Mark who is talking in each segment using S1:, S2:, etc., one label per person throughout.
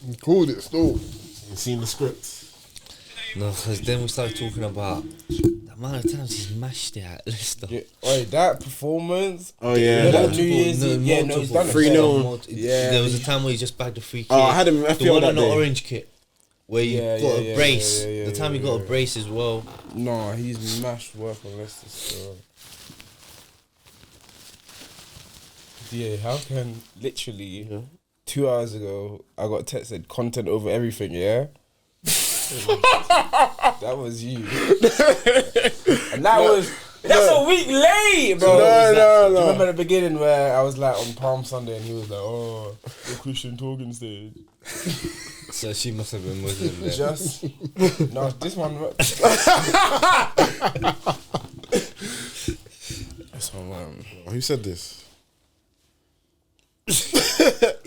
S1: You called it still.
S2: You seen the script?
S3: No, because then we started talking about the amount of times he's mashed it at Leicester.
S4: Yeah. Wait, that performance.
S2: Oh yeah.
S4: You know that New Year's Eve? Yeah, no, he's done it.
S2: 3-0.
S3: Yeah. There was a time where he just bagged a free kick.
S2: Oh, I had him in FPL
S3: the one
S2: that
S3: on the
S2: day.
S3: orange kit. Where you got a brace. The time he got a brace as well.
S4: No, he's mashed work on Leicester still. Yeah, how can literally 2 hours ago I got texted content over everything, yeah? That was you. And that's a week late, bro.
S2: No.
S4: Do you remember the beginning where I was like on Palm Sunday and he was like, oh, the Christian talking stage.
S3: So she must have been Muslim there.
S4: Just no, this one. This one.
S2: Who said this?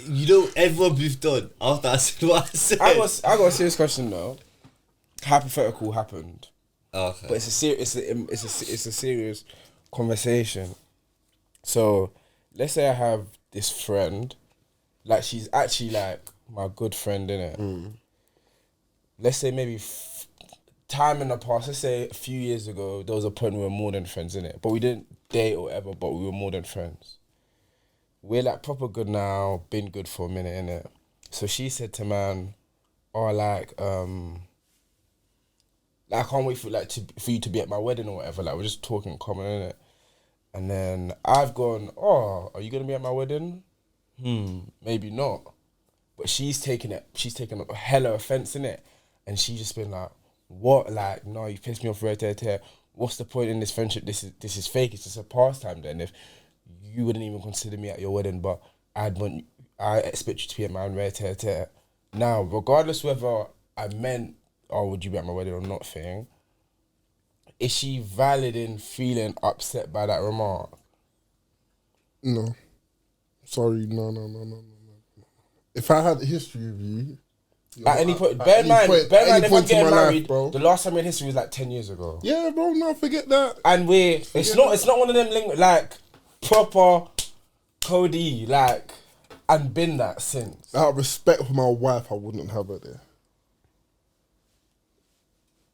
S3: You know, everyone moved on after I said what I said.
S4: I got a serious question though. Hypothetical happened,
S3: Okay.
S4: but it's a serious conversation. So let's say I have this friend, like she's actually like my good friend, innit? Let's say maybe time in the past, let's say a few years ago, there was a point where we were more than friends, innit? But we didn't date or whatever, but we were more than friends. We're like proper good now, been good for a minute, innit? So she said to man, oh, like, I can't wait for for you to be at my wedding or whatever. Like, we're just talking common, innit? And then I've gone, oh, are you gonna be at my wedding? Maybe not. But she's taken a hella offense, innit? And she's just been like, what? Like, no, you pissed me off right there. What's the point in this friendship? This is fake. It's just a pastime then. If you wouldn't even consider me at your wedding, but I expect you to be at mine right there. Now, regardless whether I meant, oh, would you be at my wedding or not thing, is she valid in feeling upset by that remark?
S1: No. Sorry, no. If I had a history with you...
S4: At any point, bear in mind, if I'm getting married, the last time we had history was like 10 years ago.
S1: Yeah, bro, no, forget that.
S4: And it's not one of them like proper Cody, like, and been that since.
S1: Out of respect for my wife, I wouldn't have her there.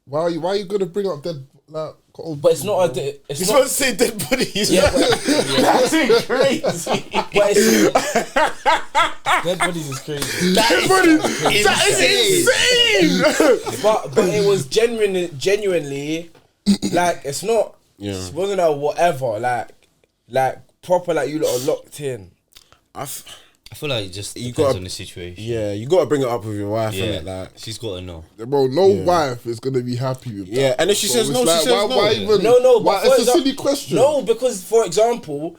S1: Why are you gonna bring up dead like?
S4: But it's not a. It's
S2: He's
S4: not
S2: supposed to say dead bodies.
S4: Yeah,
S2: That's crazy.
S4: but it's dead bodies is crazy.
S2: That is insane.
S4: But it was genuinely like it's not.
S2: Yeah.
S4: It wasn't a whatever. Like proper. Like you lot are locked in.
S3: I feel like it just
S2: You
S3: depends
S2: gotta-
S3: on the situation.
S2: Yeah, you gotta bring it up with your wife,
S3: Yeah,
S2: innit? Like,
S3: she's got to know.
S1: Bro, no wife is gonna be happy with that.
S2: yeah, and if she says
S1: it's
S2: no,
S1: like,
S2: she says no.
S1: why even,
S4: No.
S1: why,
S4: But
S1: it's a silly question.
S4: No, because for example,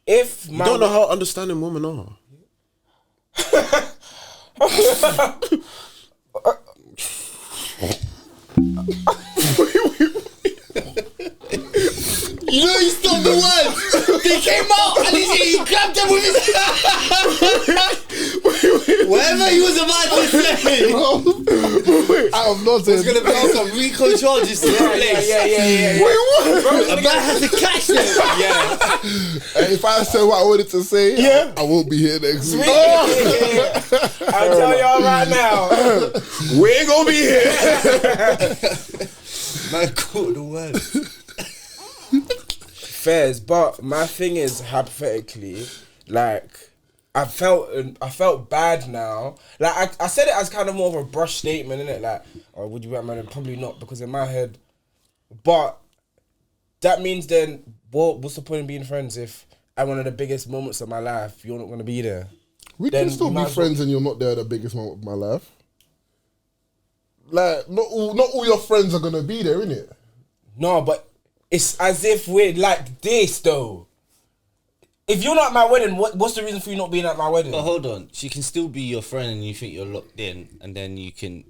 S4: if
S2: You don't know how understanding women are.
S3: You know he stopped the words. They came out and he grabbed them with his whatever he was about to say.
S1: Out of nonsense.
S3: There's gonna be all some Rico charges to the place.
S4: Yeah.
S1: Wait, what?
S3: A man has to catch them. Yeah.
S1: And if I said what I wanted to say, I won't be here next week.
S4: I'll tell y'all right now.
S2: We ain't gonna be here.
S3: Man caught the word.
S4: Fairs, but my thing is hypothetically, like I felt bad now. Like I said it as kind of more of a brush statement, innit? Like, oh, would you recommend it? Probably not, because in my head, but that means then, what's the point of being friends if at one of the biggest moments of my life you're not gonna be there?
S1: We
S4: Then
S1: can still
S4: you
S1: be
S4: might as
S1: friends and you're not there at the biggest moment of my life. Like, not all your friends are gonna be there, innit?
S4: No, but it's as if we're like this though. If you're not at my wedding, what's the reason for you not being at my wedding?
S3: But hold on, she can still be your friend and you think you're locked in, and then you can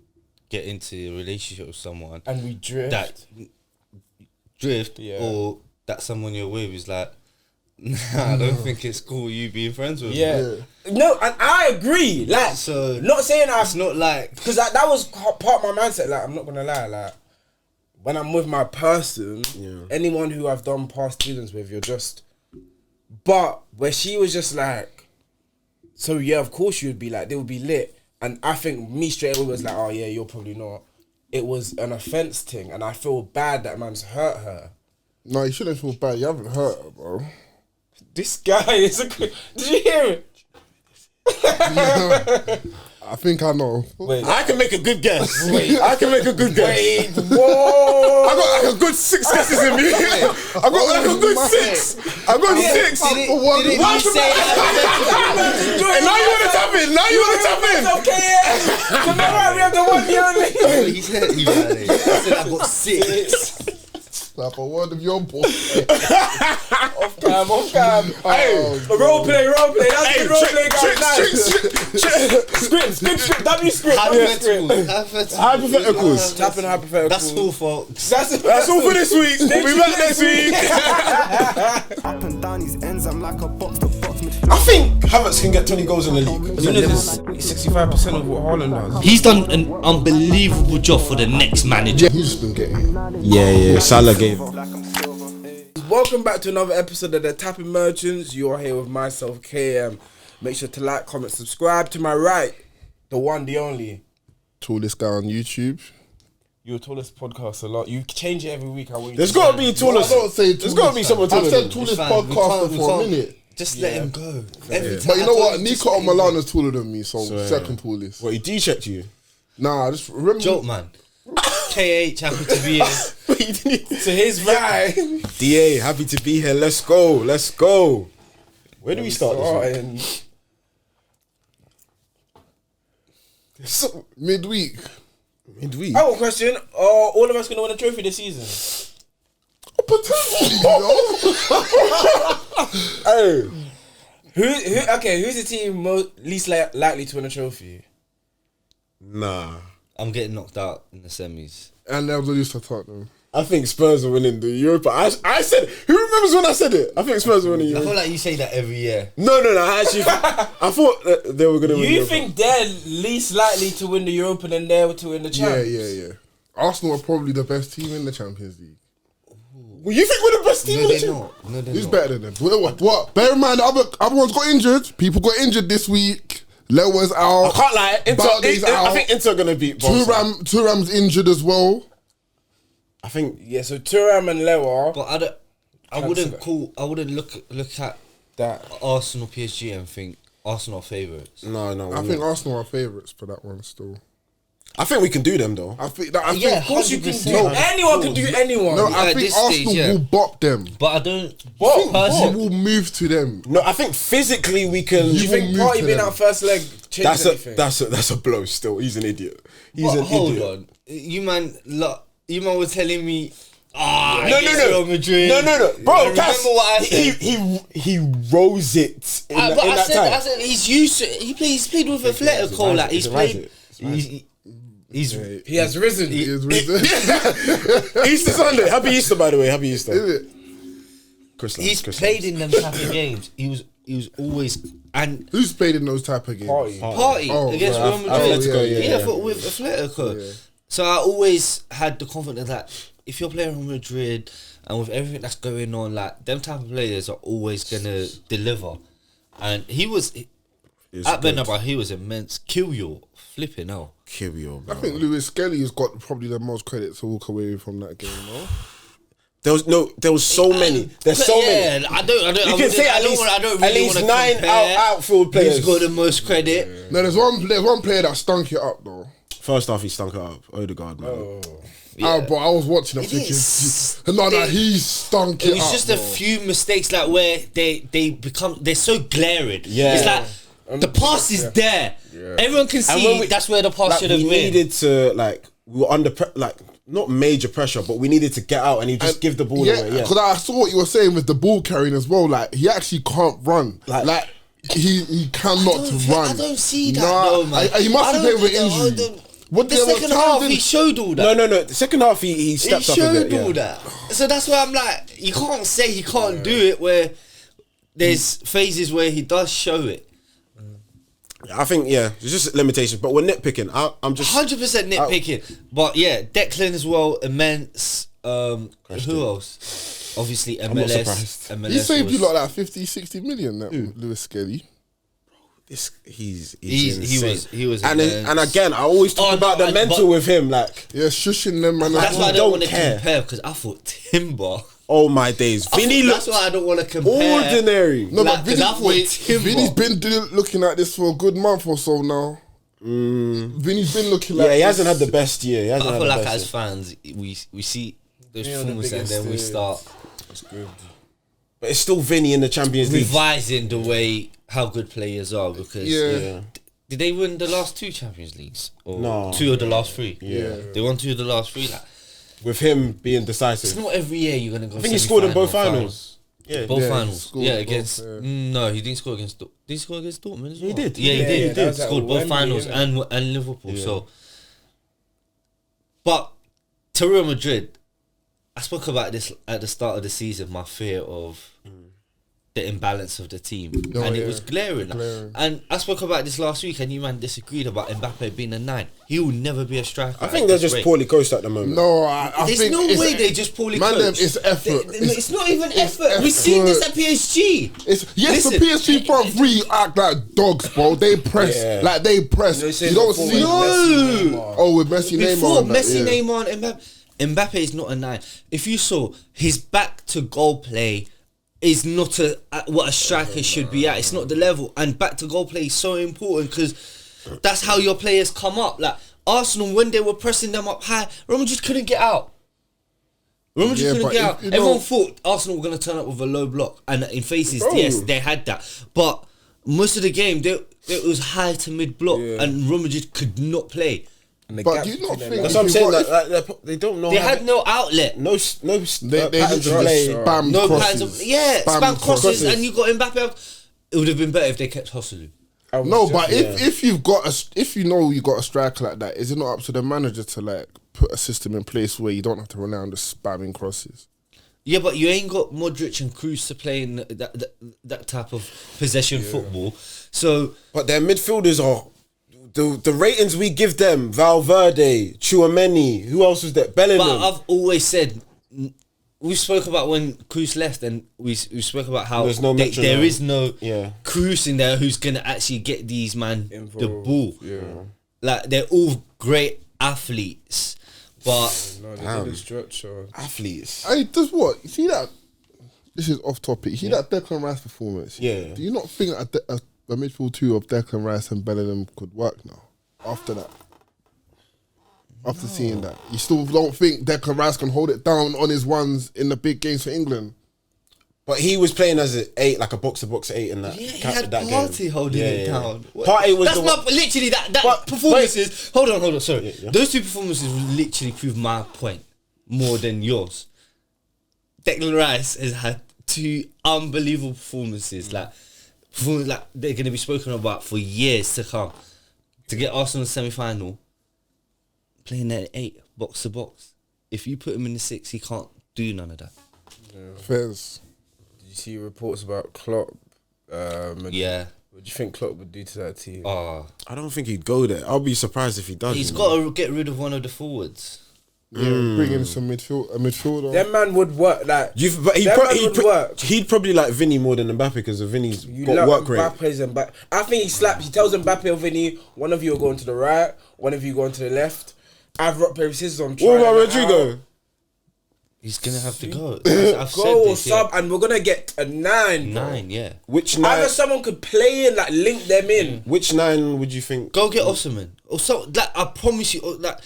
S3: get into a relationship with someone
S4: And we drift.
S3: or that someone you're with is like, nah, I don't think it's cool you being friends with me.
S4: Yeah. No, and I agree. Like,
S3: So
S4: not saying
S3: it's not like,
S4: because that was part of my mindset. Like, I'm not gonna lie. Like, when I'm with my person, anyone who I've done past dealings with, you're just. But where she was just like, so yeah, of course you would be like, they would be lit. And I think me straight away was like, oh yeah, you're probably not. It was an offence thing, and I feel bad that man's hurt her.
S1: No, you shouldn't feel bad. You haven't hurt her, bro.
S4: This guy is a... Did you hear it?
S1: I think I know.
S4: Wait.
S2: I can make a good guess.
S4: Wait.
S2: I can make a good guess.
S4: Wait, whoa!
S2: I got like a good 6 guesses in me. I got like a good 6. I got 6.
S3: Did he say
S2: And now you want to tap in. Now you want to tap in.
S4: Okay, tomorrow we have the one year only.
S3: He said I said I got 6.
S1: Like a word of your boy.
S4: Off cam.
S2: Hey,
S4: Role play. That's
S2: hey,
S4: good role play, guys. Script. W script.
S2: hypotheticals.
S4: Tapping hypotheticals.
S3: That's all, folks.
S2: That's all for this week. We'll be back next week.
S5: Up and down these ends, I'm like a box to box.
S2: I think Havertz can get 20 goals in the league.
S4: You know, this 65% of what Haaland does.
S3: He's done an unbelievable job for the next manager.
S1: He's just been getting.
S2: Yeah. Salah gave.
S4: Welcome back to another episode of the Tapping Merchants. You are here with myself, KM. Make sure to like, comment, subscribe. To my right, the one, the only.
S1: Tallest guy on YouTube.
S4: You're the tallest podcast a lot. You change it every week. I want you
S2: There's
S4: to
S2: got to be tallest.
S1: I don't say
S2: There's got to be someone
S1: I've
S2: taller.
S1: said
S2: than
S1: tallest
S3: It's fine.
S1: podcaster
S3: We
S1: for a
S3: can't-
S1: minute.
S3: Just let him go. Every time
S1: But you
S3: I
S1: know
S3: told
S1: what?
S3: him, just
S1: Nico
S3: let him go.
S1: Milano's taller than me, so second tallest.
S2: What, he D-checked you?
S1: Nah, just remember.
S3: Joke, man. KH, happy to be here.
S4: To his right.
S2: DA, happy to be here. Let's go. Where do we start this week?
S1: So, midweek.
S2: Midweek.
S4: I have a question. Are all of us going to win a trophy this season?
S1: Potentially, yo.
S2: Hey.
S4: Who's the team least likely to win a trophy?
S2: Nah.
S3: I'm getting knocked out in the semis.
S1: And they'll lose to Tottenham.
S2: I think Spurs are winning the Europa. I said, who remembers when I said it? I think Spurs are winning
S3: I
S2: Europa.
S3: feel like you say that every year.
S2: No. I actually, I thought that they were going to win
S4: You
S2: Europa.
S4: think they're least likely to win the Europa than they're to win the Champions?
S1: Yeah. Arsenal are probably the best team in the Champions League.
S2: Well, you think we're the best team
S3: No,
S2: in the
S3: they're
S2: team?
S3: not. No, they're
S1: Who's
S3: not.
S1: better than them? What? Bear in mind, other ones got injured. People got injured this week. Lewa's out.
S2: I can't lie.
S1: Balde's out.
S2: I think Inter are going to beat Barca.
S1: Thuram's injured as well.
S2: I think
S4: Yeah, so Thuram and Lewa.
S3: But I wouldn't look at
S4: That.
S3: Arsenal PSG and think Arsenal are favourites.
S2: no.
S1: I think Arsenal are favourites for that one still.
S2: I think we can do them though.
S1: I think that. I
S3: Yeah,
S1: think,
S3: of course you can 100%. do
S1: No,
S3: that.
S4: Anyone can do anyone.
S1: no, I
S3: At
S1: think
S3: this
S1: Arsenal
S3: stage, yeah.
S1: will bop them.
S3: But I don't.
S1: Arsenal
S3: Personally,
S1: will move to them.
S2: No, I think physically we can.
S4: Do you think
S1: move
S4: Party
S1: to
S4: being
S1: them.
S4: out first leg changes anything?
S2: That's a blow. Still, he's an idiot. He's
S3: but
S2: an
S3: hold
S2: idiot.
S3: on, you man were telling me.
S2: No,
S3: Real Madrid.
S2: no, bro.
S3: I remember what I said.
S2: He rose it in,
S3: But
S2: in
S3: I
S2: that
S3: said,
S2: time.
S3: he's used to. He's played with Atletico. Like he's played. He's
S4: He has risen.
S1: He is risen.
S2: Easter Sunday. Happy Easter, by the way. Happy Easter.
S1: Is it?
S3: He's played in them type of games. He was always and
S1: Who's played in those type of games?
S4: Party.
S3: party against
S1: right.
S3: Real Madrid.
S2: Atletico, yeah.
S3: With Atletico. So I always had the confidence that if you're playing Real Madrid and with everything that's going on, like them type of players are always gonna deliver. And he was at Bernabeu. He was immense. Kill you, flipping out.
S2: Kill you,
S1: I
S2: bro.
S1: think Lewis Skelly has got probably the most credit to walk away from that game. No?
S2: There was so many. There's so many.
S3: I don't.
S2: You can say at least 9 outfield players.
S3: Who's got the most credit?
S1: No, there's one player that stunk it up though.
S2: First half, he stunk it up. Odegaard, man.
S1: But I was watching. I'm
S3: It
S1: thinking,
S3: is.
S1: he stunk
S3: It
S1: it
S3: was
S1: up.
S3: just a
S1: bro.
S3: few mistakes like where they're so glaring.
S2: Yeah.
S3: It's like the pass is there. Everyone can see that's where the pass should have
S2: we
S3: been.
S2: needed to we were under not major pressure, but we needed to get out and he just give the ball away. Yeah,
S1: because I saw what you were saying with the ball carrying as well. Like he actually can't run. Like he cannot run.
S3: I don't see that though, man.
S1: He must have played with injury.
S3: The second half, he showed all that.
S2: No. The second half, he stepped
S3: He
S2: up a bit.
S3: showed all that. So that's why I'm like, you can't say he can't do it where there's phases where he does show it.
S2: I think it's just limitations, but we're nitpicking. I'm just
S3: 100% nitpicking. But yeah, Declan as well, immense. Who else? Obviously MLS.
S2: not surprised.
S3: MLS
S1: He saved
S3: was-
S1: you like 50, 60 million. That Lewis Skelly.
S2: He's
S3: He
S2: insane.
S3: was
S2: and
S3: immense.
S2: and again, I always talk about the mental with him. Like,
S1: Yeah, shushing them, man.
S3: That's why I don't
S2: don't
S3: want to
S2: care.
S3: compare because I thought Timber.
S2: oh my days, Vinny
S3: That's
S2: looks
S3: why I don't want to compare.
S2: ordinary.
S1: No,
S3: Like,
S1: but
S3: 'cause I thought
S1: Vinny's been looking at this for a good month or so now. Vinny's been looking like
S2: Yeah, he
S1: this.
S2: hasn't had the best year. He hasn't
S3: I
S2: had
S3: feel
S2: the
S3: like
S2: best
S3: as
S2: year.
S3: fans, we see those
S4: Yeah, on the
S3: performances and
S4: biggest
S3: then we
S4: stage.
S3: start
S4: That's good.
S2: But it's still Vinny in the Champions League.
S3: revising the way how good players are because
S1: Yeah.
S3: did they win the last 2 Champions Leagues or
S2: No.
S3: 2 of the last 3?
S2: Yeah.
S3: They won 2 of the last 3. Like,
S2: With him being
S3: it's
S2: decisive.
S3: not every year you're gonna go.
S2: I think he scored in both
S3: semi-final,
S2: finals. Yeah.
S3: Both
S1: Yeah, he
S3: finals.
S1: scored
S3: Yeah,
S1: both,
S3: against.
S1: yeah.
S3: No, he didn't score against. Did he score against Dortmund as well?
S2: He did.
S3: Yeah, he
S4: Yeah,
S3: did.
S4: yeah,
S3: He
S4: that
S3: did.
S4: was at
S3: Scored both
S4: Wembley,
S3: finals
S4: innit?
S3: and Liverpool.
S2: Yeah.
S3: So, but to Real Madrid, I spoke about this at the start of the season. My fear of the imbalance of the team,
S1: Oh,
S3: and it
S1: yeah.
S3: was glaring.
S1: Glaring.
S3: And I spoke about this last week, and you man disagreed about Mbappe being a 9. He will never be a striker.
S2: I think
S3: at
S2: they're
S3: this
S2: just
S3: rate.
S2: poorly coached at the moment.
S1: No, I
S3: There's
S1: think
S3: no
S1: it's-
S3: way they just poorly
S1: Man, them,
S3: coached.
S1: it's effort.
S3: It's not even effort. We've
S1: effort.
S3: seen this at PSG.
S1: It's yes,
S3: Listen,
S1: the PSG front three act like dogs, bro. They press,
S2: Yeah.
S1: like they press. You don't see. Oh, with Messi, Neymar.
S3: Before
S1: and that,
S3: Messi,
S1: yeah.
S3: Neymar, and Mbappe is not a 9. If you saw his back to goal play is not what a striker should be at. It's not the level, and back to goal play is so important because that's how your players come up. Like Arsenal, when they were pressing them up high, Roma just couldn't get out. Roma just
S1: Yeah,
S3: couldn't
S1: but
S3: get
S1: if-
S3: out.
S1: you know-
S3: Everyone thought Arsenal were going to turn up with a low block, and in phases,
S2: Bro.
S3: yes, they had that, but most of the game, it was high to mid block, and Roma just could not play.
S1: But do you not think
S2: That's what I'm
S1: if
S2: saying.
S1: you got-
S2: Like, they don't know.
S3: They
S2: how
S3: had
S2: to-
S3: no outlet.
S2: no
S1: They
S2: patterns of
S1: literally
S2: play.
S1: spam
S3: No
S1: crosses.
S3: patterns of spam crosses, and you got Mbappe up. It would have been better if they kept Hosselu.
S1: No, but if you've got if you know you got a striker like that, is it not up to the manager to like put a system in place where you don't have to rely on the spamming crosses?
S3: Yeah, but you ain't got Modric and Kroos to play in that type of possession football. So
S2: But their midfielders are the ratings we give them. Valverde, Tchouameni, who else was there? Bellingham.
S3: but I've always said we spoke about when Kroos left, and we spoke about how
S2: There's no metronome.
S3: there is no
S2: Yeah.
S3: Kroos in there who's gonna actually get these man the
S4: Involved,
S3: ball.
S4: yeah.
S3: Like they're all great athletes, but
S4: No, they did a structure.
S2: Athletes.
S1: Hey, does what? You see that? This is off topic. You see that Declan Rice performance?
S2: Yeah.
S1: Do you not think a midfield two of Declan Rice and Bellingham could work now? After that, after seeing that, you still don't think Declan Rice can hold it down on his ones in the big games for England?
S2: But he was playing as an 8, like a box-to-box 8 in that.
S3: yeah, he
S2: that
S3: had
S2: game.
S3: Partey holding it
S2: Yeah.
S3: down.
S2: Partey was
S3: That's
S2: the
S3: not
S2: one.
S3: literally that
S2: But-
S3: performances. Hold on. Sorry,
S2: Yeah.
S3: those 2 performances literally prove my point more than yours. Declan Rice has had 2 unbelievable performances, like they're going to be spoken about for years to come. To get Arsenal semi-final, playing at 8 box to box. If you put him in the 6, he can't do none of that.
S1: Fairs.
S4: Did you see reports about Klopp?
S3: Yeah.
S4: What do you think Klopp would do to that team?
S3: Oh,
S2: I don't think he'd go there. I'll be surprised if he does.
S3: he's
S2: you
S3: got
S2: know.
S3: to get rid of one of the forwards.
S1: Yeah, bring in some midfielder.
S4: Them man would work like.
S2: But
S4: That man would work.
S2: he'd probably like Vinny more than Mbappe because of Vinny's
S4: You
S2: got
S4: love
S2: work rate.
S4: Mbappe's and Mbappe. I think he slaps. He tells Mbappe or Vinny, one of you are going to the right, one of you going to the left. I've rock paper scissors on.
S2: What about
S4: trying it
S2: Rodrigo?
S4: out.
S3: He's gonna have to go. I've
S4: Go
S3: said
S4: or
S3: this, yeah.
S4: sub, and we're gonna get a 9. bro.
S3: 9, yeah.
S2: Which 9?
S4: Either someone could play and like link them in.
S2: Which 9 would you think?
S3: Go get Osimhen. Or so, like, I promise you, that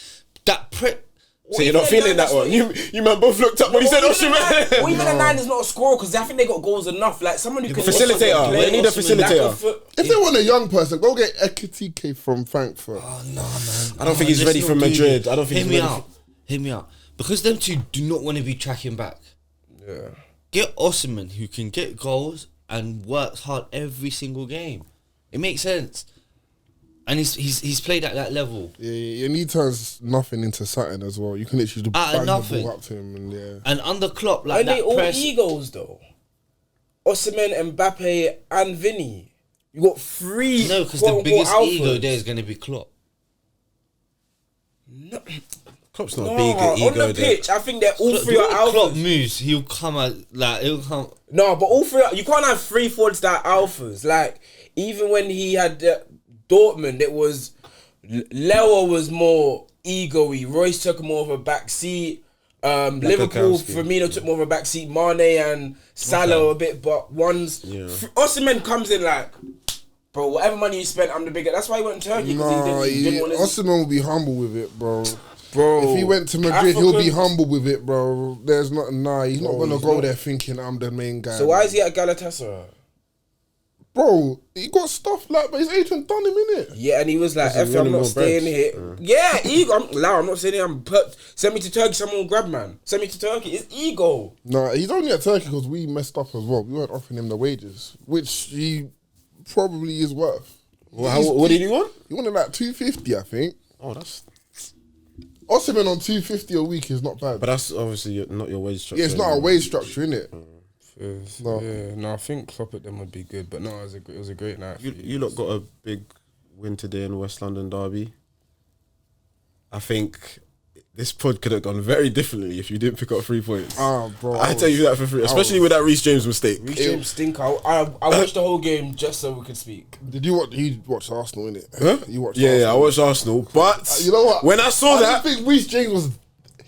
S2: So you're not feeling that one. You man both looked up when he said Osimhen.
S4: Or even a 9 is not a scorer because I think they got goals enough. Like someone who can
S2: Facilitator.
S4: also play
S2: They need a
S4: Osimhen, like
S2: facilitator.
S1: If they want a young person, go get Ekitike from Frankfurt.
S3: Oh no, man.
S2: I don't think he's
S3: let's
S2: ready
S3: not
S2: for
S3: do
S2: Madrid.
S3: this.
S2: I don't think
S3: Hear
S2: he's
S3: me
S2: ready
S3: out. Hear me out. Because them 2 do not want to be tracking back.
S4: Yeah.
S3: Get Osimhen, who can get goals and works hard every single game. It makes sense. And he's played at that level.
S1: Yeah, and he turns nothing into something as well. You can literally just
S3: Out of
S1: bang the
S3: nothing.
S1: ball up to him, and yeah.
S3: And under Klopp, like
S4: Aren't
S3: that
S4: they all
S3: press.
S4: egos though? Osimhen, Mbappe, and Vinny. You got 3.
S3: No, because the
S4: quote-unquote
S3: biggest
S4: alphas.
S3: ego there is going to be Klopp.
S2: Klopp's not
S4: No,
S2: a big
S4: on
S2: ego
S4: the
S2: there.
S4: pitch, I think they're all
S3: Klopp,
S4: 3 are
S3: the way Klopp
S4: alphas.
S3: moves, he'll come out like he'll come.
S4: No, but all 3 you can't have 3 forwards that are alphas. Like even when he had Dortmund, it was Lewa was more ego-y. Royce took more of a back seat. Liverpool, Firmino took more of a back seat. Mane and Salah a bit, but Osimhen comes in like, bro, whatever money you spent, I'm the bigger. That's why he went to Turkey. He didn't want
S1: Osimhen will be humble with it, bro.
S4: Bro,
S1: if he went to Madrid, he'll be humble with it, bro. There's not, he's not gonna go there thinking I'm the main guy.
S4: So why is he at Galatasaray?
S1: Bro, he got stuff like, but his agent done him, innit?
S4: Yeah, and he was like, F, I'm not staying here. Yeah, ego. I'm not saying it. Send me to Turkey, someone will grab, man. Send me to Turkey. It's ego.
S1: Nah, he's only at Turkey because we messed up as well. We weren't offering him the wages, which he probably is worth.
S2: Well, what did he want?
S1: He wanted like 250, I think.
S2: Oh, that's...
S1: Osimhen on 250 a week is not bad.
S2: But that's obviously not your wage structure.
S1: Yeah, it's not a wage structure, innit?
S4: No, I think Klopp at them would be good, but no, it was a great night.
S2: You lot got a big win today in West London derby. I think this pod could have gone very differently if you didn't pick up 3 points.
S1: Bro,
S2: I tell you that for free, especially with that Reece James mistake.
S4: Reece James stinker. I watched the whole game just so we could speak.
S1: Did you watch? You watched Arsenal, innit?
S2: Huh?
S1: You watched?
S2: Yeah,
S1: Arsenal.
S2: I watched Arsenal, but
S1: You know what?
S2: when I saw that,
S1: I think Reece James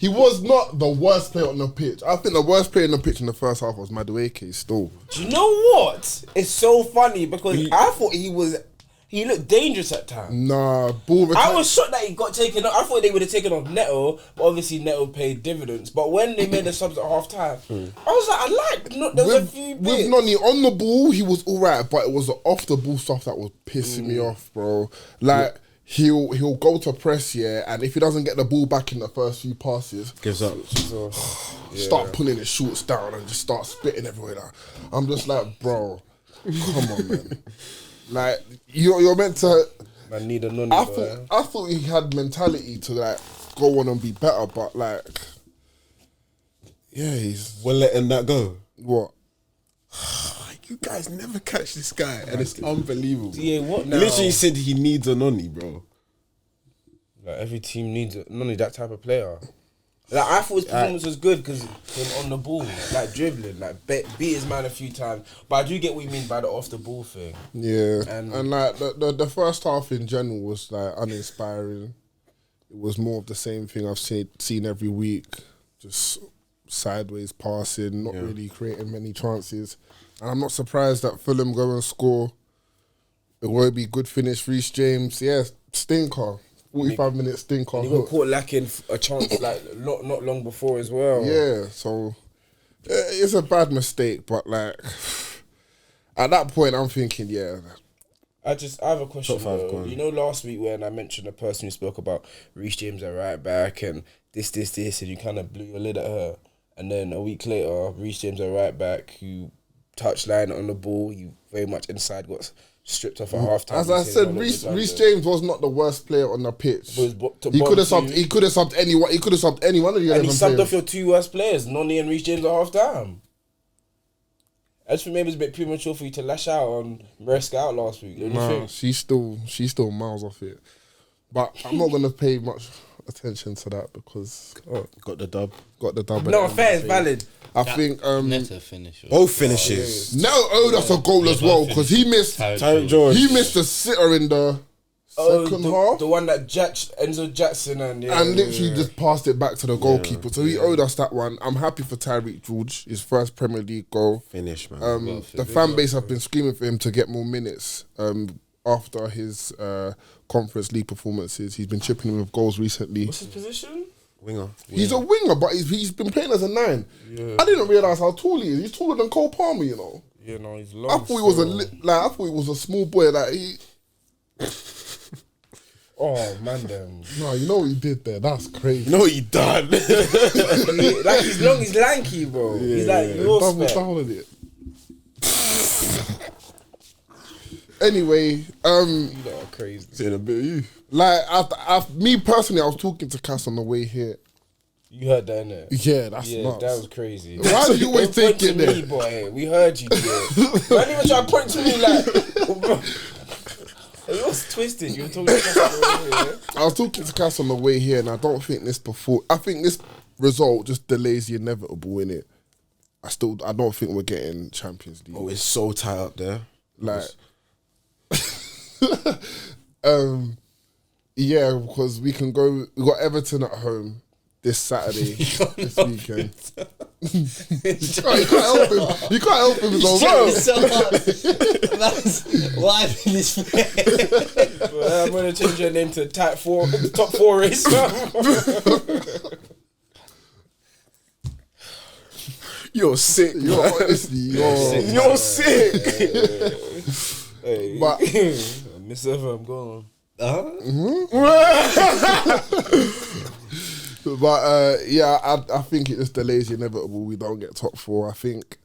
S1: was not the worst player on the pitch. I think the worst player on the pitch in the first half was Madueke still.
S4: Do you know what? It's so funny because I thought he looked dangerous at times.
S1: Nah, ball.
S4: I was shocked that he got taken off. I thought they would have taken off Neto, but obviously Neto paid dividends. But when they made the subs at half time, I was like, there was a few bits.
S1: With Noni on the ball, he was alright, but it was the off the ball stuff that was pissing me off, bro. Like he'll go to press, and if he doesn't get the ball back in the first few passes,
S2: gives up.
S1: Start pulling his shorts down and just start spitting everywhere. Like, I'm just like, bro, come on, man. Like you're meant to.
S4: I need a Noni.
S1: I thought he had mentality to like go on and be better, but like, he's
S2: We're letting that go.
S1: what?
S2: You guys never catch this guy, and it's unbelievable.
S4: Yeah, what now?
S2: He literally said he needs a nonny, bro.
S4: Like every team needs a Noni, that type of player. Like I thought his performance was good because him on the ball, like dribbling, like beat his man a few times. But I do get what you mean by the off the ball thing.
S1: Yeah, and like the first half in general was like uninspiring. It was more of the same thing I've seen every week, just sideways passing, not really creating many chances. And I'm not surprised that Fulham go and score. It will be good finish. Reece James, stinker. 45-minute stinker.
S4: And he got caught lacking a chance like not long before as well.
S1: Yeah, so it's a bad mistake, but like at that point, I'm thinking,
S4: I have a question.
S2: Top 5
S4: though.
S2: corner.
S4: You know, last week when I mentioned a person who spoke about Reece James at right back and this, and you kind of blew your lid at her, and then a week later, Reece James at right back who touched line on the ball, he very much inside got stripped off at half time.
S1: as I said, Reece James was not the worst player on the pitch. He could have subbed. He could have subbed anyone. He could have subbed anyone of the 11
S4: and he subbed
S1: players.
S4: off your 2 worst players, Noni and Reece James at half time. I just think maybe it's a bit premature for you to lash out on Maresca out last week. Don't you
S1: Nah,
S4: think?
S1: she's still miles off it. But I'm not gonna pay much attention to that because
S2: Got the dub.
S1: got the double.
S4: No, fair, it's valid.
S1: I think
S3: Neto finish.
S2: Both finishes.
S1: Nel owed us a goal as well because he missed.
S2: Tyreek George.
S1: He missed a sitter in the second half.
S4: The one that Enzo Jackson and
S1: Literally just passed it back to the goalkeeper. So he owed us that one. I'm happy for Tyreek George, his first Premier League goal.
S2: Finish, man.
S1: The fan base have been screaming for him to get more minutes after his Conference League performances. He's been chipping in with goals recently.
S4: What's his position?
S2: Winger.
S1: He's a winger, but he's been playing as a 9. Yeah. I didn't realise how tall he is. He's taller than Cole Palmer, you know.
S4: Yeah, no, he's long.
S1: I thought he was I thought he was a small boy. Like he.
S4: Oh man, them.
S1: No, you know what he did there? That's crazy.
S2: No, he done.
S4: Like he's long, he's lanky, bro. He's like your
S1: double
S4: spec.
S1: down on it. Anyway,
S4: You lot are crazy.
S2: Saying a bit of you.
S1: like me personally, I was talking to Cass on the way here.
S4: You heard that, innit?
S1: Yeah, that's
S4: Yeah,
S1: nuts.
S4: that was crazy.
S1: Why do you always
S4: Don't point
S1: take it
S4: to
S1: there?
S4: me, boy. We heard you. Why didn't even try to point to me like? Bro. It was twisted. You were talking to
S1: I was talking to Cass on the way here, and I don't think I think this result just delays the inevitable, innit? I don't think we're getting Champions League.
S2: Oh, it's so tight up there.
S1: Like, Yeah, because we can go. We got Everton at home this Saturday, this weekend. You can't help him. You can't help him. His own bro.
S3: So why this?
S4: I'm gonna change your name to top 4 race.
S2: You're sick.
S1: You're honestly,
S2: You're sick.
S4: Hey.
S1: But
S4: Miss Eva, I'm going.
S1: But yeah, I think it just delays the inevitable. We don't get top 4. I think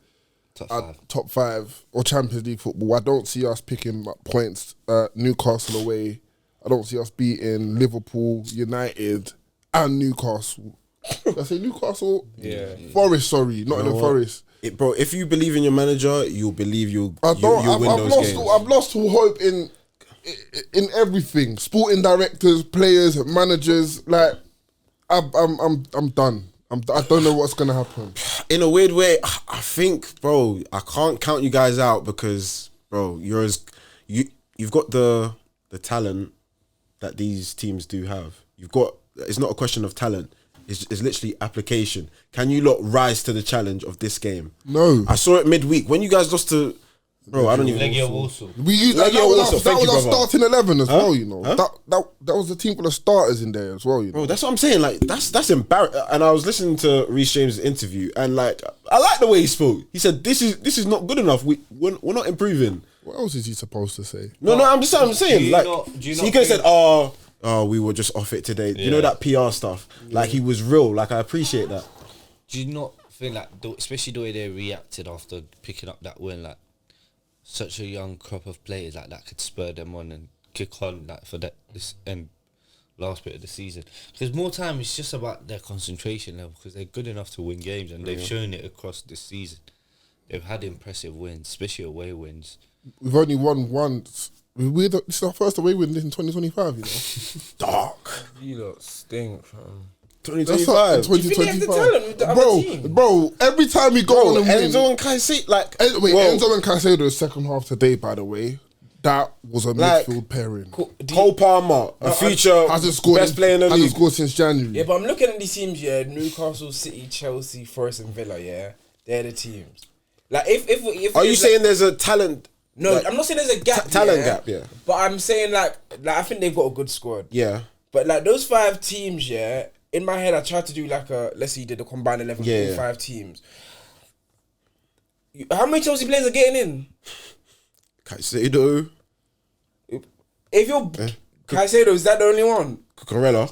S1: top 5 or Champions League football. I don't see us picking up points. Newcastle away. I don't see us beating Liverpool, United, and Newcastle. Did I say Newcastle?
S4: Yeah.
S1: Forest, sorry, not in the Forest.
S2: Bro, if you believe in your manager, you'll believe you'll win those games.
S1: I've lost all hope in everything. Sporting directors, players, managers. Like, I'm done. I don't know what's gonna happen.
S2: In a weird way, I think, bro, I can't count you guys out because, bro, you've got the talent that these teams do have. It's not a question of talent. It's literally application. Can you lot rise to the challenge of this game?
S1: No.
S2: I saw it midweek when you guys lost to. Bro, I don't even.
S3: Legia Warsaw.
S1: That was our starting 11 as well, you know. That was the team with the starters in there as well, you know.
S2: Bro, that's what I'm saying. Like, that's embarrassing. And I was listening to Reece James' interview, and like, I like the way he spoke. He said, "This is not good enough. We're not improving."
S1: What else is he supposed to say?
S2: No, I'm saying like,
S3: do you
S2: he
S3: not
S2: could have said,
S3: think-
S2: "Oh, we were just off it today." You know that PR stuff. Like, he was real. Like, I appreciate that.
S3: Do you not think like, especially the way they reacted after picking up that win, like such a young crop of players like that could spur them on and kick on like for this last bit of the season? Because more time it's just about their concentration level because they're good enough to win games and they've shown it across this season. They've had impressive wins, especially away wins.
S1: We've only won once. This is our first away win in 2025, you know.
S2: Dark.
S4: You lot stink, fam.
S2: 2025.
S4: Do you think they have the talent with the other team?
S1: Bro, every time we go on and win.
S2: Enzo and Caicedo, like,
S1: Enzo and Caicedo second half today, by the way. That was a midfield pairing.
S2: Cole Palmer, a future
S1: Hasn't scored
S2: best player in the league.
S1: Hasn't scored since January.
S4: Yeah, but I'm looking at these teams, yeah. Newcastle, City, Chelsea, Forest and Villa, yeah. They're the teams. Like, if
S2: Are you saying there's a talent?
S4: No,
S2: like,
S4: I'm not saying there's a gap.
S2: Talent gap, yeah.
S4: But I'm saying like I think they've got a good squad.
S2: Yeah.
S4: But like those 5 teams, yeah. In my head, I tried to do like let's say you did a combined 11 for all 5 teams. How many Chelsea players are getting in?
S2: Caicedo.
S4: If you're Caicedo, is that the only one?
S2: Cucurella.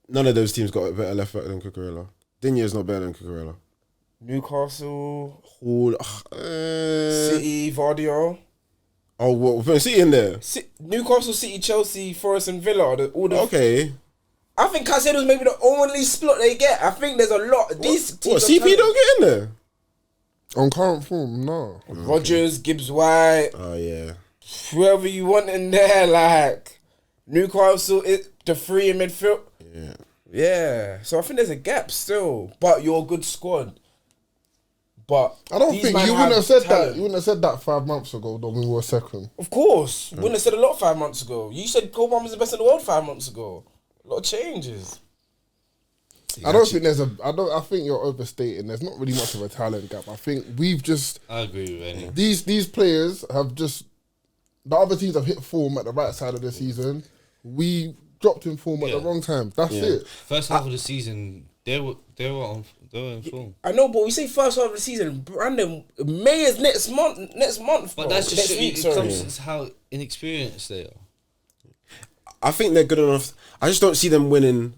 S2: None of those teams got a better left back than Cucurella. Digne's not better than Cucurella.
S4: Newcastle,
S2: City,
S4: Vardio.
S2: Oh, what? We're putting City in there.
S4: Newcastle, City, Chelsea, Forest and Villa.
S2: Okay.
S4: I think Caicedo's maybe the only split they get. I think there's a lot. These teams
S2: CP don't get in there?
S1: On current form, no.
S4: Rodgers, Gibbs White.
S2: Oh, yeah.
S4: Whoever you want in there, like Newcastle, the 3 in midfield.
S2: Yeah.
S4: Yeah. So I think there's a gap still. But you're a good squad. But
S1: I don't
S4: these
S1: think
S4: man
S1: you wouldn't have said
S4: talent.
S1: that. You wouldn't have said that 5 months ago, though, when we were second.
S4: Of course. Wouldn't have said a lot 5 months ago. You said Cole Palmer's the best in the world 5 months ago. A lot of changes.
S1: I don't think there's I think you're overstating. There's not really much of a talent gap. I think we've just.
S3: I agree with Eddie.
S1: These players have just. The other teams have hit form at the right side of the season. We dropped in form at the wrong time. That's it.
S3: First half of the season, they were in form.
S4: I know, but we say first half of the season. Brandon, May is next month.
S3: But
S4: bro.
S3: that's just
S4: next week.
S3: it comes to how inexperienced they are.
S2: I think they're good enough. I just don't see them winning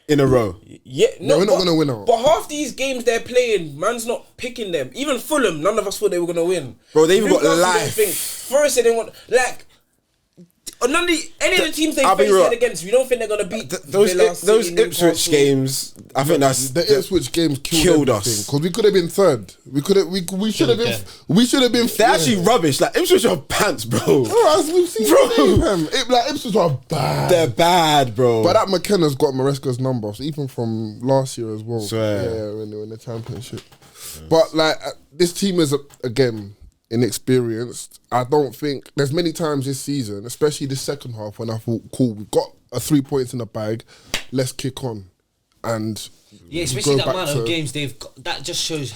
S2: in a row.
S4: Yeah,
S1: No, we're not going to win out.
S4: But half these games they're playing, man's not picking them. Even Fulham, none of us thought they were going to win.
S2: Bro, they even got
S4: Newcastle
S2: life.
S4: didn't think. Forest they didn't want. Like, any of the teams they
S2: I'll be
S4: faced
S2: real.
S4: it against, we don't think they're going to beat
S2: Those
S4: Villa,
S2: those
S4: City,
S2: Ipswich
S4: Newcastle.
S2: games, I think that's
S1: The Ipswich games
S2: killed us.
S1: because we could have been third. We could have. We should have been. We should have been.
S2: They're actually rubbish. Like, Ipswich are pants, bro.
S1: As we've seen, like Ipswich are bad.
S2: They're bad, bro.
S1: But that McKenna's got Maresca's number, so even from last year as well.
S2: Swear.
S1: Yeah, when they were in the championship. But like this team is again inexperienced. I don't think there's many times this season, especially the second half, when I thought, cool, we've got 3 points in the bag, let's kick on. And
S3: yeah, especially
S1: go
S3: that amount
S1: back
S3: of
S1: to-
S3: games they've got, that just shows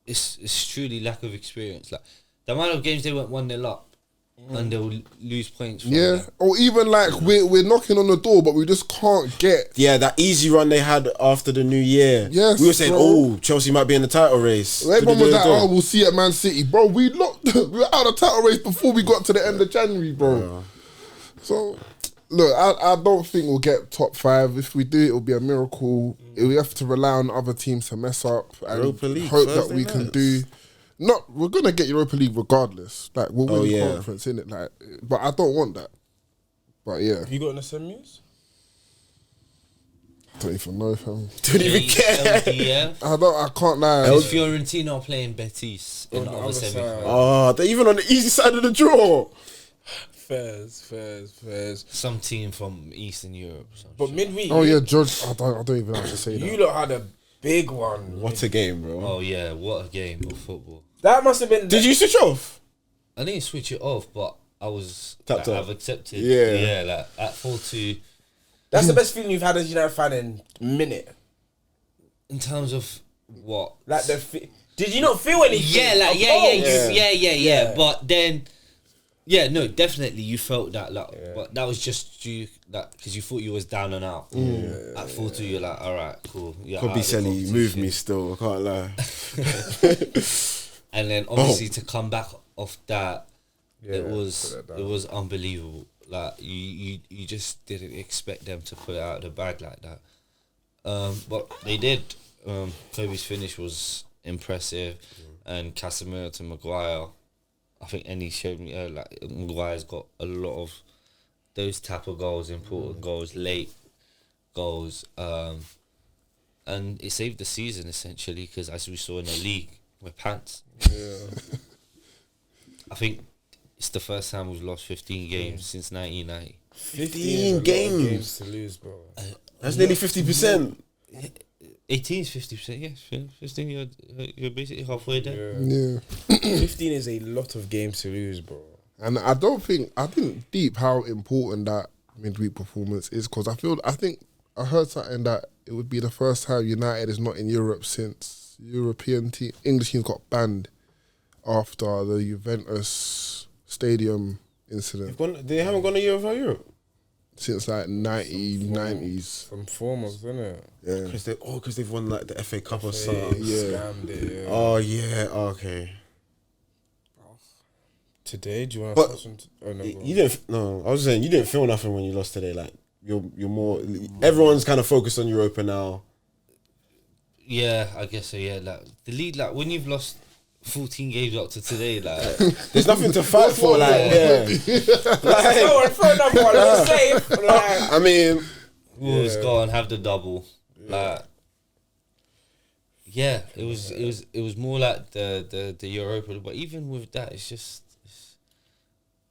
S3: it's truly lack of experience. Like the amount of games they went 1-0 up and they'll lose points. From
S1: Yeah,
S3: that.
S1: or even like we're knocking on the door, but we just can't get.
S2: Yeah, that easy run they had after the new year.
S1: Yes,
S2: we were saying,
S1: bro.
S2: oh, Chelsea might be in the title race.
S1: Everyone was like, "Oh, we'll see at Man City, bro." We were out of title race before we got to the end of January, bro.
S2: Yeah.
S1: So, look, I don't think we'll get top 5. If we do, it will be a miracle. We have to rely on other teams to mess up and
S2: Europa League,
S1: hope that
S2: Thursday
S1: we can
S2: nights.
S1: do. We're gonna get Europa League regardless. Like we'll win the conference, innit? Like, but I don't want that. But yeah,
S4: Have you got in the semis?
S1: I don't even know, fam.
S2: Don't even care.
S3: LDF.
S1: I can't lie.
S3: Is Fiorentina playing Betis in the
S4: the
S3: other
S4: other
S3: semi?
S4: side.
S2: Oh, they're even on the easy side of the draw.
S4: Fairs.
S3: Some team from Eastern Europe. Or some
S4: But
S3: shit.
S4: midweek,
S1: Oh yeah, George. I don't even have to say
S4: you
S1: that.
S4: lot had a big one.
S2: What a game, bro.
S3: Oh yeah, what a game of football.
S4: That must have been.
S2: Did you switch off?
S3: I didn't switch it off, but I was
S2: Tapped
S3: like,
S2: off.
S3: I've accepted.
S2: Yeah.
S3: Yeah, like at 4-2.
S4: That's the best feeling you've had as a United fan in a minute.
S3: In terms of what?
S4: Like did you not feel anything?
S3: Yeah, like
S4: Of
S3: yeah.
S4: course.
S3: Yeah. But then, yeah, no, definitely you felt that. Like, but that was just you, that because you thought you was down and out. At 4-2, you're like, all right, cool. Yeah,
S2: Could be Selly, move me still. I can't lie.
S3: And then obviously to come back off that, it was unbelievable. Like you just didn't expect them to put it out of the bag like that. But they did. Kobe's finish was impressive, and Casemiro to Maguire. I think Andy showed me like Maguire's got a lot of those type of goals, important goals, late goals, and it saved the season essentially because as we saw in the league, we're pants. I think it's the first time we've lost 15 games since 1990.
S2: 15
S4: is a lot of
S2: games.
S4: to lose, bro.
S2: That's nearly 50%.
S3: 18 is 50%, yes. 15, you're basically halfway there.
S1: Yeah.
S4: 15 is a lot of games to lose, bro.
S1: And I didn't deep how important that midweek performance is because I think I heard something that it would be the first time United is not in Europe since English teams got banned after the Juventus stadium incident
S2: They haven't gone a year without Europe.
S1: since like 90s.
S4: Some foremost, isn't it?
S1: Yeah.
S2: Because they've won like the FA Cup or something.
S4: Scammed it, yeah.
S2: Oh yeah, okay.
S4: Today, do you want to
S2: But
S4: touch on? Oh, no, go on.
S2: You didn't. No, I was saying you didn't feel nothing when you lost today. Like you're more. Everyone's kind of focused on Europa now.
S3: Yeah, I guess so, yeah. Like, the league, like, when you've lost 14 games up to today, like...
S2: There's nothing to fight for. Like yeah.
S4: Go on, throw another one. Let's safe. Like,
S2: I mean,
S3: Wolves go and have the double. Like, yeah, it was more like the Europa, but even with that, it's just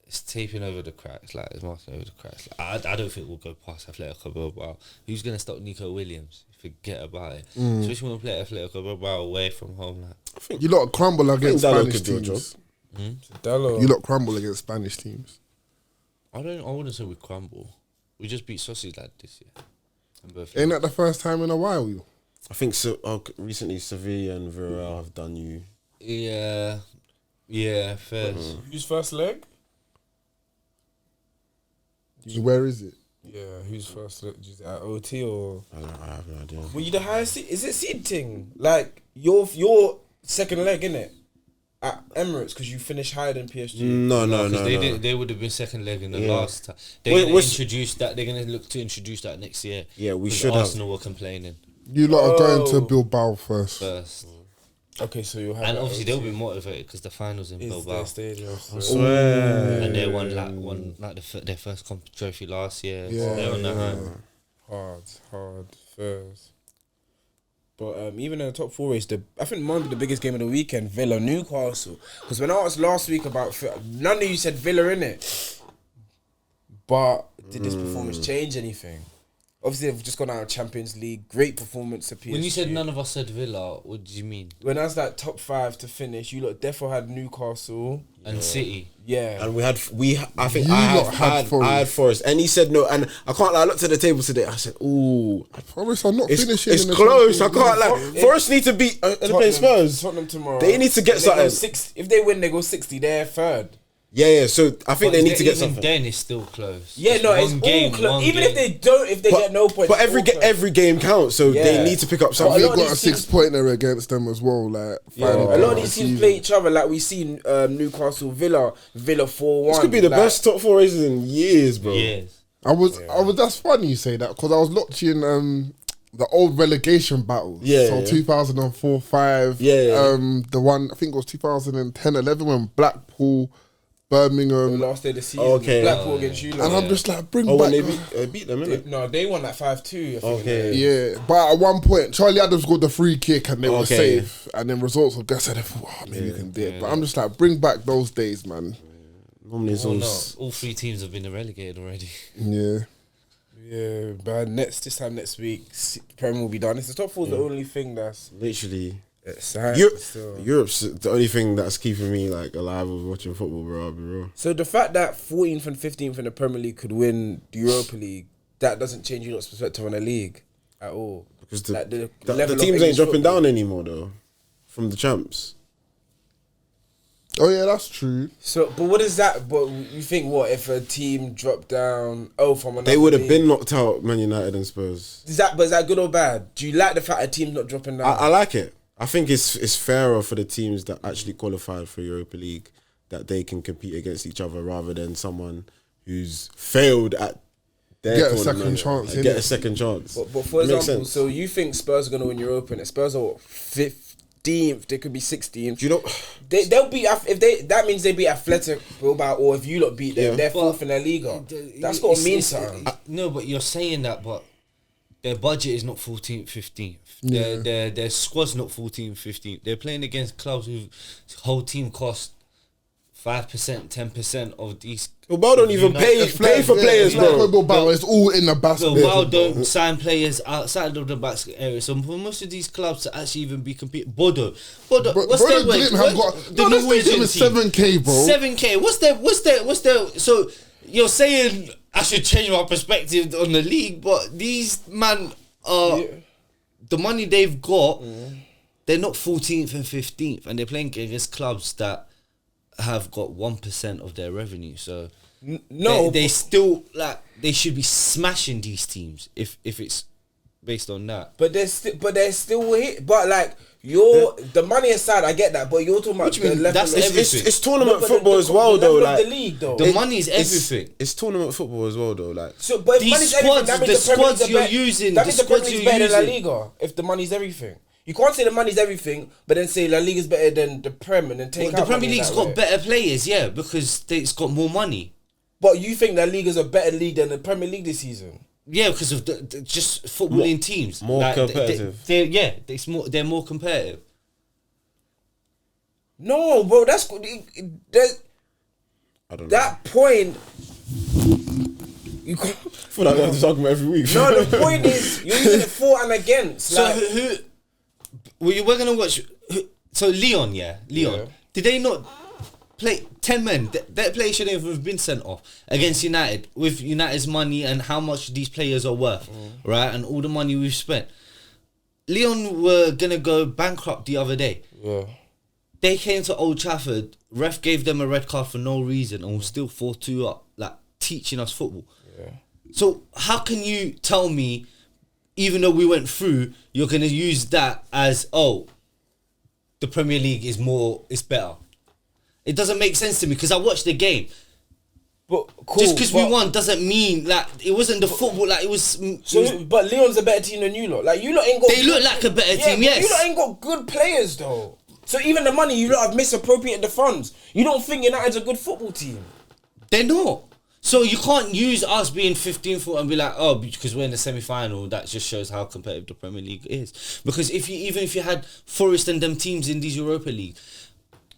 S3: it's taping over the cracks. Like it's marking over the cracks. Like, I don't think we'll go past Atletico Bilbao. Who's gonna stop Nico Williams? Forget about it. Especially when we play Atletico Bilbao away from home. Like,
S1: You lot crumble against
S2: Dallo
S1: Spanish
S2: could do a
S1: teams.
S4: Dallo.
S1: You lot crumble against Spanish teams.
S3: I wouldn't say we crumble. We just beat Sausage like this year. And both
S1: Ain't that the first time in a while? You.
S2: I think recently Sevilla and Villarreal have done you.
S3: Yeah, fair.
S4: Who's first leg?
S1: Where is it?
S4: Yeah, who's first leg? Is it at OT or?
S2: I have no idea.
S4: Were you the highest seed? Is it seed thing? Like your second leg, innit? At Emirates because you finished higher than PSG.
S2: No.
S3: They would have been second leg in the
S2: Yeah.
S3: last time.
S2: Wait,
S3: Introduce that. They're gonna look to introduce that next year.
S2: Yeah, we
S3: 'Cause
S2: should have.
S3: Arsenal were complaining
S1: You lot are going to
S4: Oh.
S1: Bilbao first.
S3: first,
S4: Okay, so you'll have.
S3: and
S4: that
S3: obviously
S4: OT.
S3: they'll be motivated because the finals in
S4: Is
S3: Bilbao,
S4: their stadium.
S2: I swear.
S3: and they won their first trophy last year.
S1: Yeah,
S3: So they're on the high.
S4: Hard first. But even in the top four race, I think Monday the biggest game of the weekend, Villa Newcastle. Because when I asked last week about none of you said Villa in it. But did this performance change anything? Obviously, they've just gone out of Champions League. Great performance to PSG.
S3: When you said none of us said Villa, what did you mean?
S4: When I was like top 5 to finish, you lot defo had Newcastle
S3: And City.
S4: Yeah,
S2: And I think
S1: You
S2: I
S1: lot had
S2: had Forest, and he said no. And I can't lie, I looked at the table today. I said, "Ooh,
S1: Forest are not finishing.
S2: it's
S1: in the
S2: close." I
S1: Champions
S2: can't
S1: League.
S2: lie. Forest need to beat. They're playing Spurs.
S4: Tottenham tomorrow.
S2: They need to get
S4: If they go
S2: something.
S4: If they win, they go 60. They're third.
S2: Yeah. So I think they need to get
S3: even
S2: something.
S3: then it's still close.
S4: Yeah, no, it's
S3: one
S4: all
S3: game,
S4: close.
S3: one
S4: Even
S3: game.
S4: if they don't, if they get no points,
S2: But
S4: it's all close.
S2: every game counts, so they
S4: Yeah.
S2: need to pick up
S1: They
S2: something.
S4: lot of
S1: got a
S4: these
S1: 6-pointer against them as well. Like final
S4: A lot of
S1: game
S4: these
S1: the
S4: teams
S1: season.
S4: play each other. Like we seen Newcastle, Villa 4-1.
S2: This could be the best top 4 races in years, bro.
S3: Yes.
S1: I was. That's funny you say that because I was watching the old relegation battles.
S2: Yeah,
S1: So
S2: yeah.
S1: 2004-5.
S2: Yeah.
S1: The one I think it was 2010-11 when Blackpool, Birmingham,
S4: The last day of the season.
S2: Okay.
S4: Blackpool against you.
S1: and I'm just like bring
S2: Oh,
S1: back.
S2: when they beat them, innit?
S4: No, they won like 5-2. I think.
S2: Okay.
S1: Yeah, but at one point Charlie Adams got the free kick and they were
S2: Okay.
S1: safe, and then results of guess I thought, oh, maybe you can do it. But I'm just like bring back those days, man.
S2: Normally it's
S3: Oh,
S2: all.
S3: no. All 3 teams have been relegated already.
S1: Yeah.
S4: Yeah, but this time next week, Premier will be done. It's the top 4 is the only thing that's
S2: Literally.
S4: exciting.
S2: Europe's the only thing that's keeping me like alive with watching football, bro. I'll be real.
S4: So the fact that 14th and 15th in the Premier League could win the Europa League, that doesn't change your perspective on the league at all.
S2: Because
S4: Like
S2: the
S4: level of
S2: teams ain't
S4: English
S2: dropping
S4: football.
S2: down anymore though, from the champs.
S1: Oh yeah, that's true.
S4: So, but what is that? But you think what if a team dropped down? Oh, from another
S2: They would have
S4: league?
S2: been knocked out, Man United and Spurs.
S4: Is that good or bad? Do you like the fact a team's not dropping down?
S2: I like it. I think it's fairer for the teams that actually qualified for Europa League that they can compete against each other rather than someone who's failed at their
S1: Get a
S2: tournament
S1: second chance,
S2: and get
S1: innit?
S2: a second chance.
S4: But for
S2: It makes
S4: example,
S2: sense.
S4: so you think Spurs are going to win Europa and Spurs are what, 15th? They could be 16th.
S2: Do you know?
S4: They'll beat if they. That means they beat Athletic Bilbao, or if you lot beat them,
S2: Yeah.
S4: they're 4th in their Liga. That's got to mean something.
S3: No, but you're saying that, but their budget is not 14th, 15th. Their squad's not 14th, 15th. They're playing against clubs whose whole team cost 5%, 10% of these.
S2: Bilbao don't even pay for players, bro.
S1: Bilbao, it's all in the
S3: So
S1: basket.
S3: while don't sign players outside of the basket area, so for most of these clubs to actually even be competing, Bodo, what's their wage?
S1: Have got,
S3: The Norwegian
S1: is
S3: team.
S1: 7K, bro.
S3: 7K. What's their? So you're saying I should change my perspective on the league, but these man are the money they've got. They're not 14th and 15th, and they're playing against clubs that have got 1% of their revenue. So
S4: No,
S3: they still they should be smashing these teams if it's based on that.
S4: but they're still hit. But like the money aside, I get that. But you're talking about
S3: What do you
S4: the
S3: mean?
S4: level.
S3: That's
S4: of-
S3: everything.
S2: It's tournament
S4: but
S2: football as well,
S4: the
S2: though.
S4: level of
S2: Like
S4: the league, though.
S3: The money is
S2: it's-
S3: everything.
S2: It's tournament football as well, though. Like
S4: So, but if
S3: These
S4: money's
S3: squads-
S4: everything, that means
S3: the
S4: Premier League's
S3: squads you're
S4: better-
S3: using,
S4: that
S3: the
S4: means the
S3: squads
S4: Premier League's
S3: you're
S4: better than La
S3: using.
S4: Liga. If the money's everything, you can't say the money's everything, but then say La Liga's better than the Prem and then take
S3: Well,
S4: out
S3: the Premier
S4: money
S3: League's
S4: that
S3: got
S4: way.
S3: better players, yeah, because it's got more money.
S4: But you think La Liga's a better league than the Premier League this season?
S3: Yeah, because of the just footballing teams.
S2: more competitive.
S3: They're more competitive.
S4: No, bro, that's
S2: I don't know.
S4: that point. You can't.
S2: I feel like I have this argument every week.
S4: No, the point is you're using it for and against.
S3: So
S4: Like,
S3: we're gonna watch. So Leon.
S4: Yeah.
S3: Did they not play 10 men? That player should have been sent off against United with United's money and how much these players are worth, right? And all the money we've spent. Leon were gonna go bankrupt the other day.
S4: yeah.
S3: They came to Old Trafford. Ref gave them a red card for no reason, and was still 4-2 up, like teaching us football.
S4: Yeah.
S3: So how can you tell me, even though we went through, you're gonna use that as the Premier League is better? It doesn't make sense to me because I watched the game.
S4: But cool,
S3: Just because we
S4: but-
S3: won doesn't mean like it wasn't the football. Like it was.
S4: But Leon's a better team than you lot. Like you lot ain't got.
S3: They look like a better team,
S4: but
S3: yes.
S4: You lot ain't got good players though. So even the money, you lot have misappropriated the funds. You don't think United's a good football team?
S3: They're not. So you can't use us being 15th and be like, because we're in the semi-final, that just shows how competitive the Premier League is. Because even if you had Forest and them teams in these Europa League,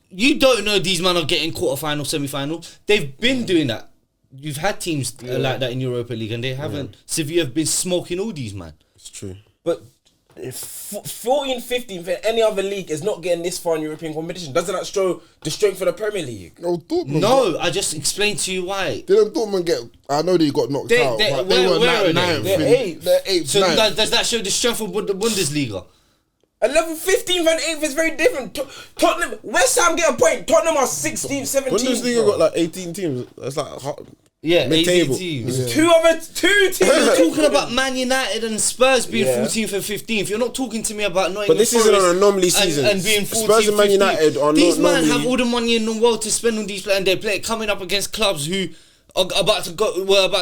S3: you don't know these men are getting quarter-final, semi-final. They've been doing that. you've had teams like that in Europa League, and they haven't. Sevilla have been smoking all these, man.
S2: It's true.
S4: But 14, 15 for any other league is not getting this far in European competition. Doesn't that show the strength of the Premier League?
S1: No, Dortmund.
S3: No, I just explained to you why.
S1: Didn't Dortmund get? I know they got knocked out. But they were
S3: where are they?
S1: ninth.
S4: They're eighth.
S1: They're eighth.
S3: So
S1: ninth.
S3: does that show the strength of the Bundesliga?
S4: A level 15th and 8th is very different. Tottenham, West Ham get a point. Tottenham are 16th, 17th.
S2: Bundesliga got like 18 teams. That's like
S3: mid-table.
S2: 18
S3: teams.
S4: Yeah. Two teams.
S3: You're talking about Man United and Spurs being
S4: Yeah.
S3: 14th and 15th. You're not talking to me about Nottingham
S2: But this isn't
S3: Forest
S2: an anomaly season.
S3: and being 14th,
S2: Spurs and Man
S3: 15th.
S2: United are
S3: These
S2: not
S3: men
S2: normally-
S3: have all the money in the world to spend on these players, and they play coming up against clubs who were about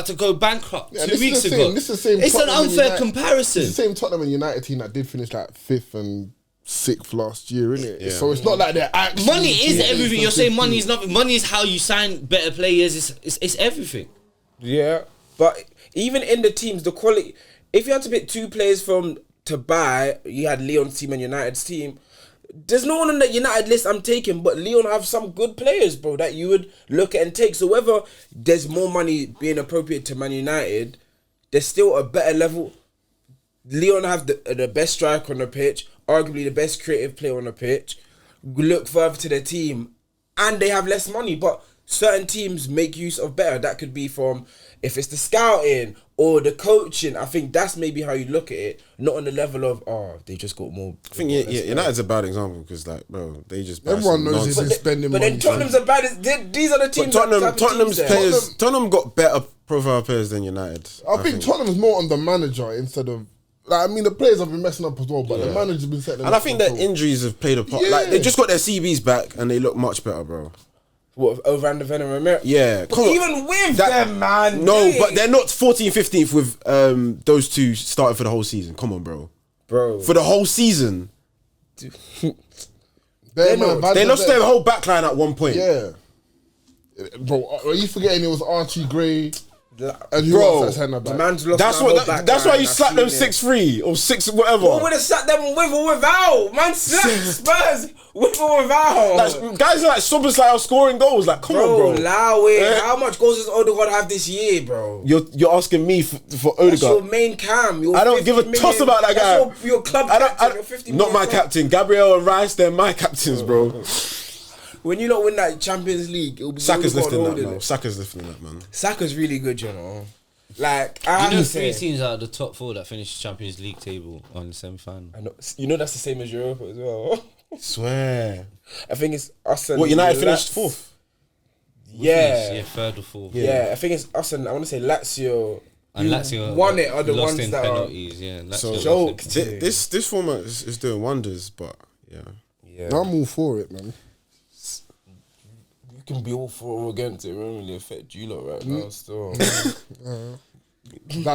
S3: to go bankrupt
S1: Yeah,
S3: 2
S1: this is
S3: weeks
S1: the
S3: ago.
S1: same- this is the same
S3: It's an
S1: Tottenham and
S3: unfair
S1: United.
S3: comparison.
S1: It's the same Tottenham and United team that did finish like 5th and 6th last year, innit?
S2: Yeah.
S1: So it's not like they're actually.
S3: Money is
S1: Yeah,
S3: everything.
S1: it's
S3: You're saying
S1: 15th.
S3: money is nothing. Money is how you sign better players. It's everything.
S4: Yeah, but even in the teams, the quality. If you had to pick 2 players to buy, you had Leon's team and United's team. There's no one on the United list I'm taking, but Leon have some good players, bro, that you would look at and take. So whether there's more money being appropriate to Man United, there's still a better level. Leon have the best striker on the pitch, arguably the best creative player on the pitch. Look further to their team, and they have less money, but certain teams make use of better. That could be from, if it's the scouting or the coaching, I think that's maybe how you look at it, not on the level of, they just got more.
S2: I think United's a bad example because, like, bro, they just buy
S1: Everyone
S2: some
S1: knows
S2: nonsense.
S1: this is spending
S4: But
S1: money.
S4: then Tottenham's a bad. These are the
S2: But
S4: teams.
S2: Tottenham's players. Tottenham got better profile players than United.
S1: I think Tottenham's more on the manager instead of. Like, I mean, the players have been messing up as well, but the manager's been setting them
S2: And I
S1: up
S2: think
S1: for
S2: that
S1: control.
S2: injuries have played a part.
S1: Yeah.
S2: Like, they just got their CBs back and they look much better, bro.
S4: What, over Van der Ven and Romero?
S2: Yeah, come on.
S4: Even with
S2: That-
S4: them, man.
S2: No,
S4: hey.
S2: but they're not 14th, 15th with those two starting for the whole season. Come on, bro.
S4: Bro.
S2: For the whole season.
S1: They
S2: Lost their whole backline at one point.
S1: Yeah. Bro, are you forgetting it was Archie Gray and who
S2: Bro,
S1: else at centre
S4: The
S1: back?
S4: man's lost
S2: That's
S4: my whole
S2: what. That's why
S4: backline,
S2: you
S4: I've
S2: slapped them
S4: seen it.
S2: 6-3 or 6 whatever.
S4: Who would have sat them with or without? Man slapped Spurs with or without.
S2: Like, guys are like Soboslai scoring goals. Like, come on,
S4: Bro,
S2: bro.
S4: allow it.
S2: Yeah.
S4: How much goals does Odegaard have this year, bro?
S2: You're asking me for
S4: That's your
S2: Odegaard.
S4: main cam. Your
S2: I don't
S4: 50
S2: give a toss
S4: million.
S2: about that guy.
S4: That's your club captain. Your 50
S2: Not my
S4: million club.
S2: captain. Gabriel and Rice, they're my captains, bro.
S4: When you don't win that Champions League, it'll be
S2: Saka's
S4: Odegaard
S2: lifting that,
S4: holding
S2: man.
S4: it.
S2: Saka's lifting that, man.
S4: Saka's really good, you know. Like, I have
S3: You know,
S4: to
S3: 3
S4: say,
S3: teams out of the top 4 that finished Champions League table on the semi-final.
S4: I know, you know that's the same as Europa as well.
S2: Swear.
S4: I think it's us and
S2: What, United finished
S4: Lazio.
S2: 4th?
S4: Yeah.
S3: 3rd or 4th.
S4: Yeah, I think it's us and I want to say Lazio.
S3: And
S4: who
S3: Lazio
S4: won it are the
S3: lost
S4: ones
S3: in
S4: that are.
S3: penalties. Yeah, Lazio
S2: So,
S3: lost
S4: joked.
S3: in-
S2: This format is doing wonders, but yeah.
S4: Yeah,
S1: I'm all for it, man.
S4: you can be all for or against it. It won't really affect you lot right now. Still,
S1: That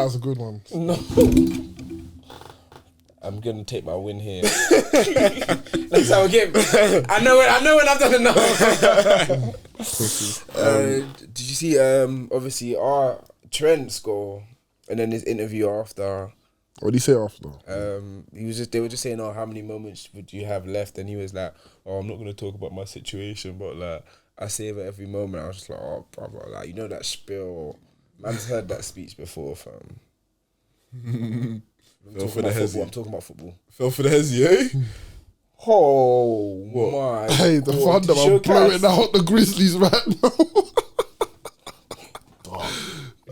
S1: was a good one.
S4: no. I'm gonna take my win here. That's how I get. I know when I've done enough. Did you see? Obviously, our Trent score, and then his interview after.
S1: What do you say after?
S4: They were just saying, "Oh, how many moments would you have left?" And he was like, "Oh, I'm not gonna talk about my situation, but like I savor every moment." I was just like, "Oh, brother, like you know that spiel." Man's heard that speech before, fam. I'm talking about football.
S2: Fell for the hezzy, eh?
S4: Oh my!
S1: Hey, the
S4: God.
S1: Thunder are
S4: Showcase.
S1: blowing out the Grizzlies right now.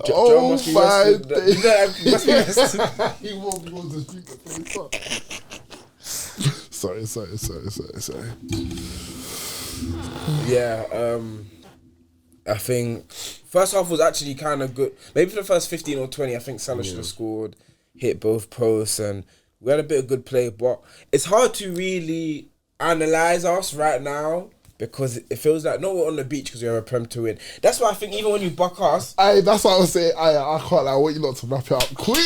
S4: John
S1: Oh
S4: must be
S1: my
S4: rested.
S1: days.
S4: He must be rested.
S1: He won't be able to speak for his son. Sorry.
S4: Yeah, I think first half was actually kind of good. Maybe for the first 15 or 20, I think Salah should have scored, hit both posts, and we had a bit of good play. But it's hard to really analyse us right now because it feels like no, we're on the beach because we have a Prem to win. That's why I think even when you buck us,
S1: That's what I was saying. I can't. I want you lot to wrap it up quick.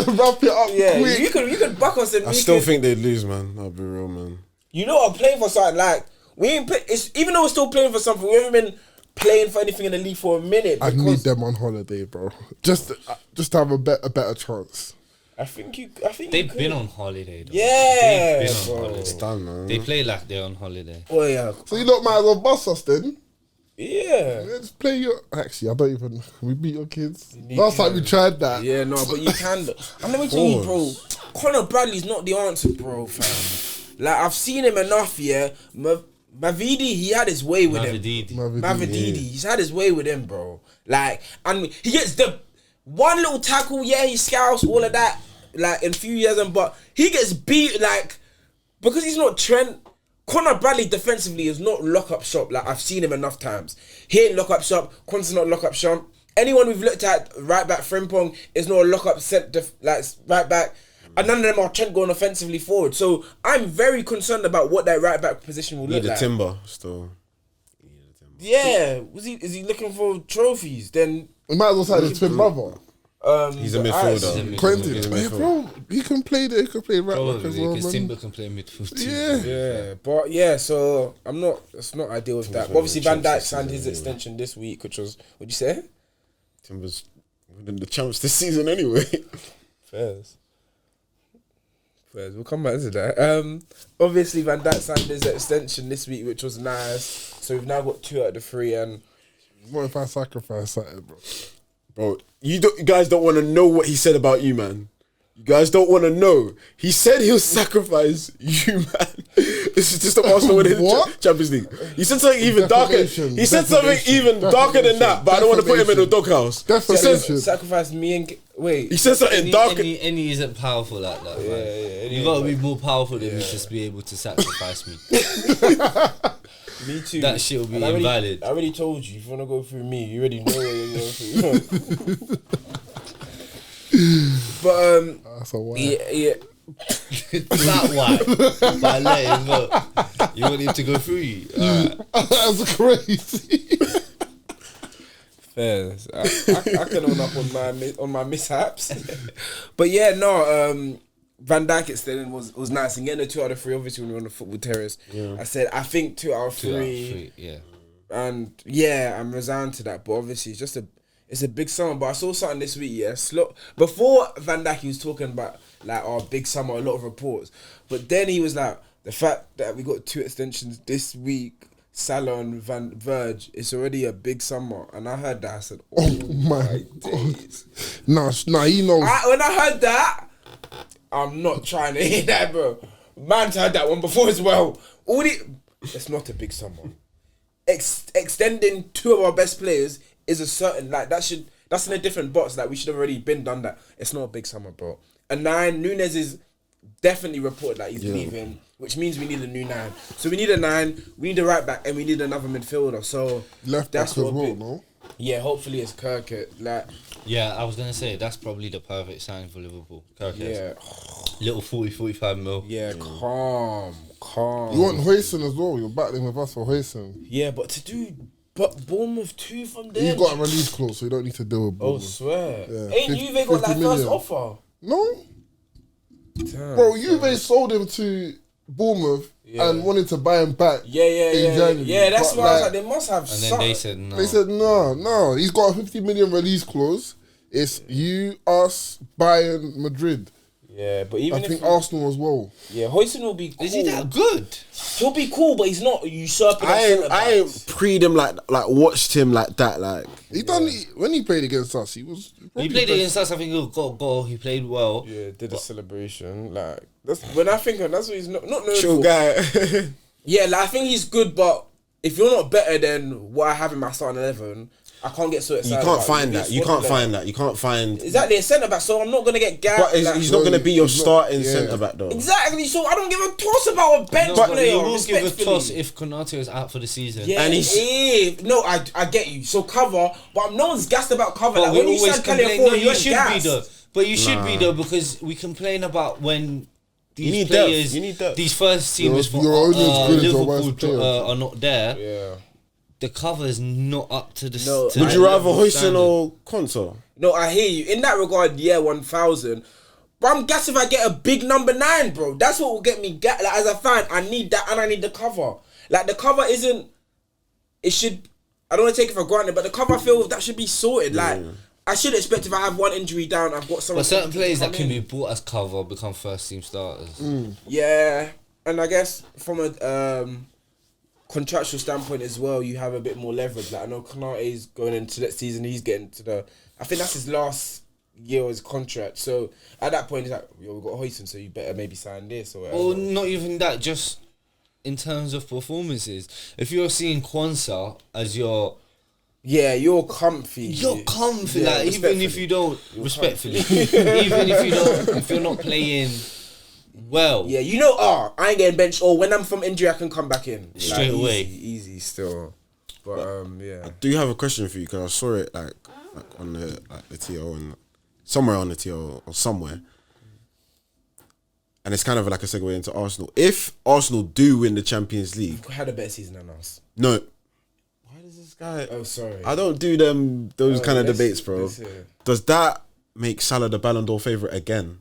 S1: Wrap it up
S4: yeah,
S1: quick.
S4: you could buck us and
S2: I
S4: we
S2: still
S4: could,
S2: think they'd lose, man. I'll be real, man.
S4: you know, I'm playing for something like we ain't play. It's even though we're still playing for something, we haven't been playing for anything in the league for a minute.
S1: I
S4: because
S1: need them on holiday, bro. Just to have a better chance.
S4: I think
S3: They've
S4: you
S3: been
S4: could.
S3: on holiday, though.
S4: Yeah,
S3: They've been on
S4: bro.
S3: holiday.
S2: It's done, man.
S3: They play like they're on holiday.
S4: Oh yeah.
S1: So you lot might as well bust us then.
S4: Yeah.
S1: Let's play your. Actually, I don't even. Can we beat your kids?
S4: You
S1: Last time
S4: can.
S1: we tried that.
S4: Yeah, no, but you can. And let me tell you, bro, Conor Bradley's not the answer, bro, fam. Like, I've seen him enough, yeah. Mavidi, he had his way with him. Mavididi, he's had his way with him, bro. Like, and he gets the one little tackle, yeah, he scouts, all of that, like, in a few years, but he gets beat, like, because he's not Trent. Conor Bradley defensively is not lock-up shop. Like, I've seen him enough times. He ain't lock-up shop. Connor's not lock-up shop. Anyone we've looked at, right back Frimpong, is not a lock-up set, like, right back. And none of them are Trent going offensively forward. So I'm very concerned about what that right back position will look
S2: Need a
S4: like.
S2: timber still.
S4: Yeah, is he looking for trophies? Then
S1: We might as well sign his twin brother.
S2: He's a midfielder.
S1: Quentin.
S2: He's a
S1: Hey,
S2: midfielder.
S1: bro, he can play there. He can play right back as
S3: Probably
S1: well,
S3: because
S1: man.
S3: Timber can play midfield too.
S1: Yeah.
S4: but yeah, so it's not ideal with that. But obviously Van Dijk signed his extension this week, which was, what'd you say?
S2: Timber's winning the champs this season anyway.
S4: Fairs. We'll come back to that. Obviously Van Dijk signed his extension this week, which was nice. So we've now got 2 out of the 3, and
S1: What if I sacrifice something, bro?
S2: Bro, you guys don't want to know what he said about you, man. You guys don't want to know. He said he'll sacrifice you, man. This is just the Arsenal winning
S1: What?
S2: Champions League. He said something even darker.
S1: Defamation.
S2: He said something even darker than that, but I don't want to put him in the doghouse. He
S1: Defamation.
S2: said,
S4: sacrifice me and
S2: he said something darker.
S3: Any isn't powerful like that, man.
S4: yeah,
S3: You gotta be more powerful than me to be able to sacrifice me.
S4: me too.
S3: That shit will be
S4: And I
S3: invalid.
S4: already told you, if you want to go through me, you already know where you're going through. But
S1: That's a why.
S4: yeah.
S3: Not why. By letting go. You want him to go through you. Alright.
S1: That's crazy.
S4: Fairs. I can own up on my mishaps. But yeah, no. Van Dijk extending was nice, and getting a 2 out of 3. Obviously, when we were on the football terrace, I said I think 2 out of 3.
S3: 2 out of 3, yeah.
S4: And yeah, I'm resigned to that. But obviously, it's a big summer. But I saw something this week. Yeah, before Van Dijk, he was talking about like our big summer, a lot of reports. But then he was like, the fact that we got 2 extensions this week, Salah and Verge, it's already a big summer. And I heard that, I said, oh my days.
S1: Nah, he knows.
S4: When I heard that, I'm not trying to hear that, bro. Man's heard that one before as well. It's not a big summer. Extending 2 of our best players is a certain, like, that's in a different box. Like, we should have already been done that. It's not a big summer, bro. A 9, Nunes is definitely reported that he's leaving, which means we need a new 9. So we need a 9, we need a right back, and we need another midfielder. So
S1: Left back
S4: that's
S1: as
S4: what
S1: well, no?
S4: Yeah, hopefully it's Kirkett. Like,
S3: Yeah, I was gonna say that's probably the perfect sign for Liverpool. Kirkes.
S4: yeah,
S3: Little 40-45 mil.
S4: yeah, calm.
S1: You want Hoyson as well? You're battling with us for Hoyson.
S4: Yeah, but Bournemouth 2 from there.
S1: You've got a release clause, so you don't need to deal with
S4: Oh,
S1: Bournemouth.
S4: swear.
S1: Yeah,
S4: Ain't
S1: 50
S4: Juve got like
S1: 50
S4: first
S1: million.
S4: offer?
S1: No?
S4: Damn.
S1: Bro, Juve sold him to Bournemouth and wanted to buy him back.
S4: Yeah.
S1: in January.
S4: Yeah, that's
S1: But,
S4: why I was like, they must have
S3: And then
S4: something.
S3: they said no.
S1: They said, no. He's got a 50 million release clause. It's you, us, Bayern, Madrid.
S4: Yeah, but
S1: I
S4: even
S1: think
S4: if
S1: Arsenal as well.
S4: yeah, Hoyson will be cool.
S3: Is he that good?
S4: He'll be cool, but he's not usurping.
S2: I ain't preed him like watched him like that. Like
S1: He done when he played against us. He was.
S3: He played against us. I think he got a goal. He played well.
S4: Yeah, did a celebration. Like that's when I think of that's what he's not known
S2: chill
S4: for.
S2: guy.
S4: Yeah, like I think he's good, but if you're not better than what I have in my starting 11, I can't get so excited.
S2: You can't
S4: about
S2: find
S4: it.
S2: that. You can't find that. You can't find.
S4: Exactly, a centre back. So I'm not gonna get gapped.
S2: But he's not going to be your
S1: he's not-
S2: starting
S1: yeah.
S2: centre back though.
S4: Exactly. So I don't give a toss about a bench
S3: No, but
S4: player.
S3: you will give a
S4: respectfully.
S3: toss if Konate is out for the season.
S4: Yeah,
S2: And he's-
S4: no, I get you. So cover, but no one's gassed about cover.
S3: But
S4: Like
S3: we
S4: when you
S3: always
S4: said Kelly
S3: complain. No,
S4: you
S3: you
S4: ain't
S3: should
S4: gassed.
S3: be though. But you should be though because we complain about when these
S2: need
S3: players,
S2: depth. You need depth.
S3: these first teamers for
S1: you're only as good as your worst
S3: Liverpool
S1: players.
S3: are not there.
S4: Yeah.
S3: The cover is not up to the.
S4: No,
S3: to
S2: Would
S3: the
S2: you rather
S3: level
S2: Hoyson
S3: standard.
S2: or Konsa?
S4: No, I hear you. In that regard, yeah, 1,000. But I'm gassed if I get a big number 9, bro. That's what will get me gassed. Like, as a fan, I need that and I need the cover. Like, the cover isn't... It should... I don't want to take it for granted, but the cover, I feel that should be sorted. Like, I should expect if I have one injury down, I've got someone...
S3: But certain
S4: to
S3: players
S4: come
S3: that can
S4: in.
S3: be bought as cover become first team starters.
S4: Yeah. And I guess from a... contractual standpoint as well, you have a bit more leverage. Like I know Konate's going into next season. He's getting to the. I think that's his last year of his contract. So at that point, he's like, "Yo, we've got Hoyson, so you better maybe sign this or whatever."
S3: Or not even that. Just in terms of performances, if you're seeing Kwanzaa as your
S4: you're comfy.
S3: You're comfy,
S4: Yeah,
S3: like even if you don't respectfully, even if you're not playing well,
S4: Yeah, you know, I ain't getting benched. Or when I'm from injury, I can come back in
S3: Straight away.
S4: Easy still. But yeah.
S2: I do have a question for you because I saw it like on the TO and somewhere on the TO or somewhere, and it's kind of like a segue into Arsenal. If Arsenal do win the Champions League,
S4: We had a better season than us.
S2: no. Why does this guy?
S4: Oh, sorry.
S2: I don't do those kind of
S4: let's-
S2: debates, bro.
S4: let's hear.
S2: Does that make Salah the Ballon d'Or favourite again?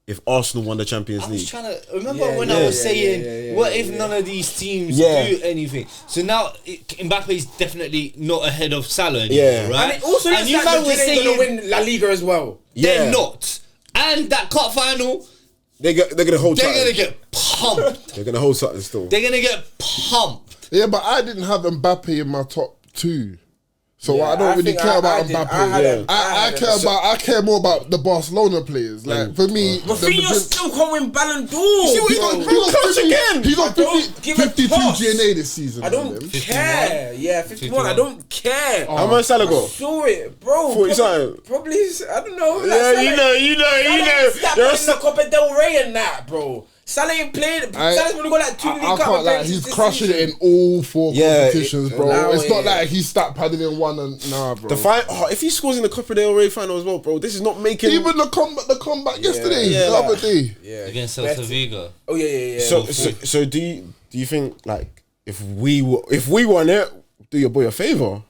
S2: If Arsenal won the Champions
S3: I was
S2: League,
S3: trying to remember
S4: Yeah,
S3: when
S4: yeah,
S3: I was
S4: yeah,
S3: saying,
S4: yeah,
S3: what if none of these teams
S2: Yeah.
S3: do anything? So now Mbappe is definitely not ahead of Salah anymore,
S2: Yeah.
S3: right?
S4: And it also looks
S3: you
S4: like
S3: man were
S4: Madrid ain't
S3: saying
S4: gonna win La Liga as well.
S3: they're
S2: Yeah.
S3: not, and that cup final,
S2: they're gonna hold.
S3: they're
S2: something.
S3: gonna get pumped.
S2: They're gonna hold something still.
S3: They're gonna get pumped.
S1: Yeah, but I didn't have Mbappe in my top 2. So
S4: Yeah,
S1: I don't
S4: I
S1: really
S4: think
S1: care
S4: I
S1: about
S4: did.
S1: Mbappe.
S4: I
S1: I care more about the Barcelona players. Like for me,
S4: Rafinha still can't win Ballon d'Or.
S1: he got
S2: Clutch
S1: 50
S2: again.
S1: He's on
S4: I don't
S1: 50,
S4: give a
S1: 52
S4: toss.
S1: GNA this season.
S4: I don't
S1: man.
S4: care. Yeah, 51. I
S3: 51.
S4: don't care.
S2: How much Salah
S4: I
S2: got?
S4: saw it, bro.
S2: 40 something.
S4: Probably, I don't know.
S2: Yeah, you know.
S4: Stop
S2: You're a
S4: playing the Copa del Rey and that, bro. Salah ain't playing. Salah's only got like 2 League
S1: I
S4: Cup
S1: can't like
S4: appearances
S1: he's
S4: this
S1: crushing
S4: season.
S1: it in all 4 competitions, bro.
S4: now
S1: It's not
S4: it-
S1: like he stat padded in one and nah, bro.
S2: If he scores in the Copa del Rey final as well, bro, this is not making.
S1: Even the comeback yesterday,
S2: Yeah.
S1: the other day.
S4: Yeah,
S3: Against
S4: better.
S3: Celta Vigo.
S4: Oh yeah.
S2: So do you think like if we won it, do your boy a favour?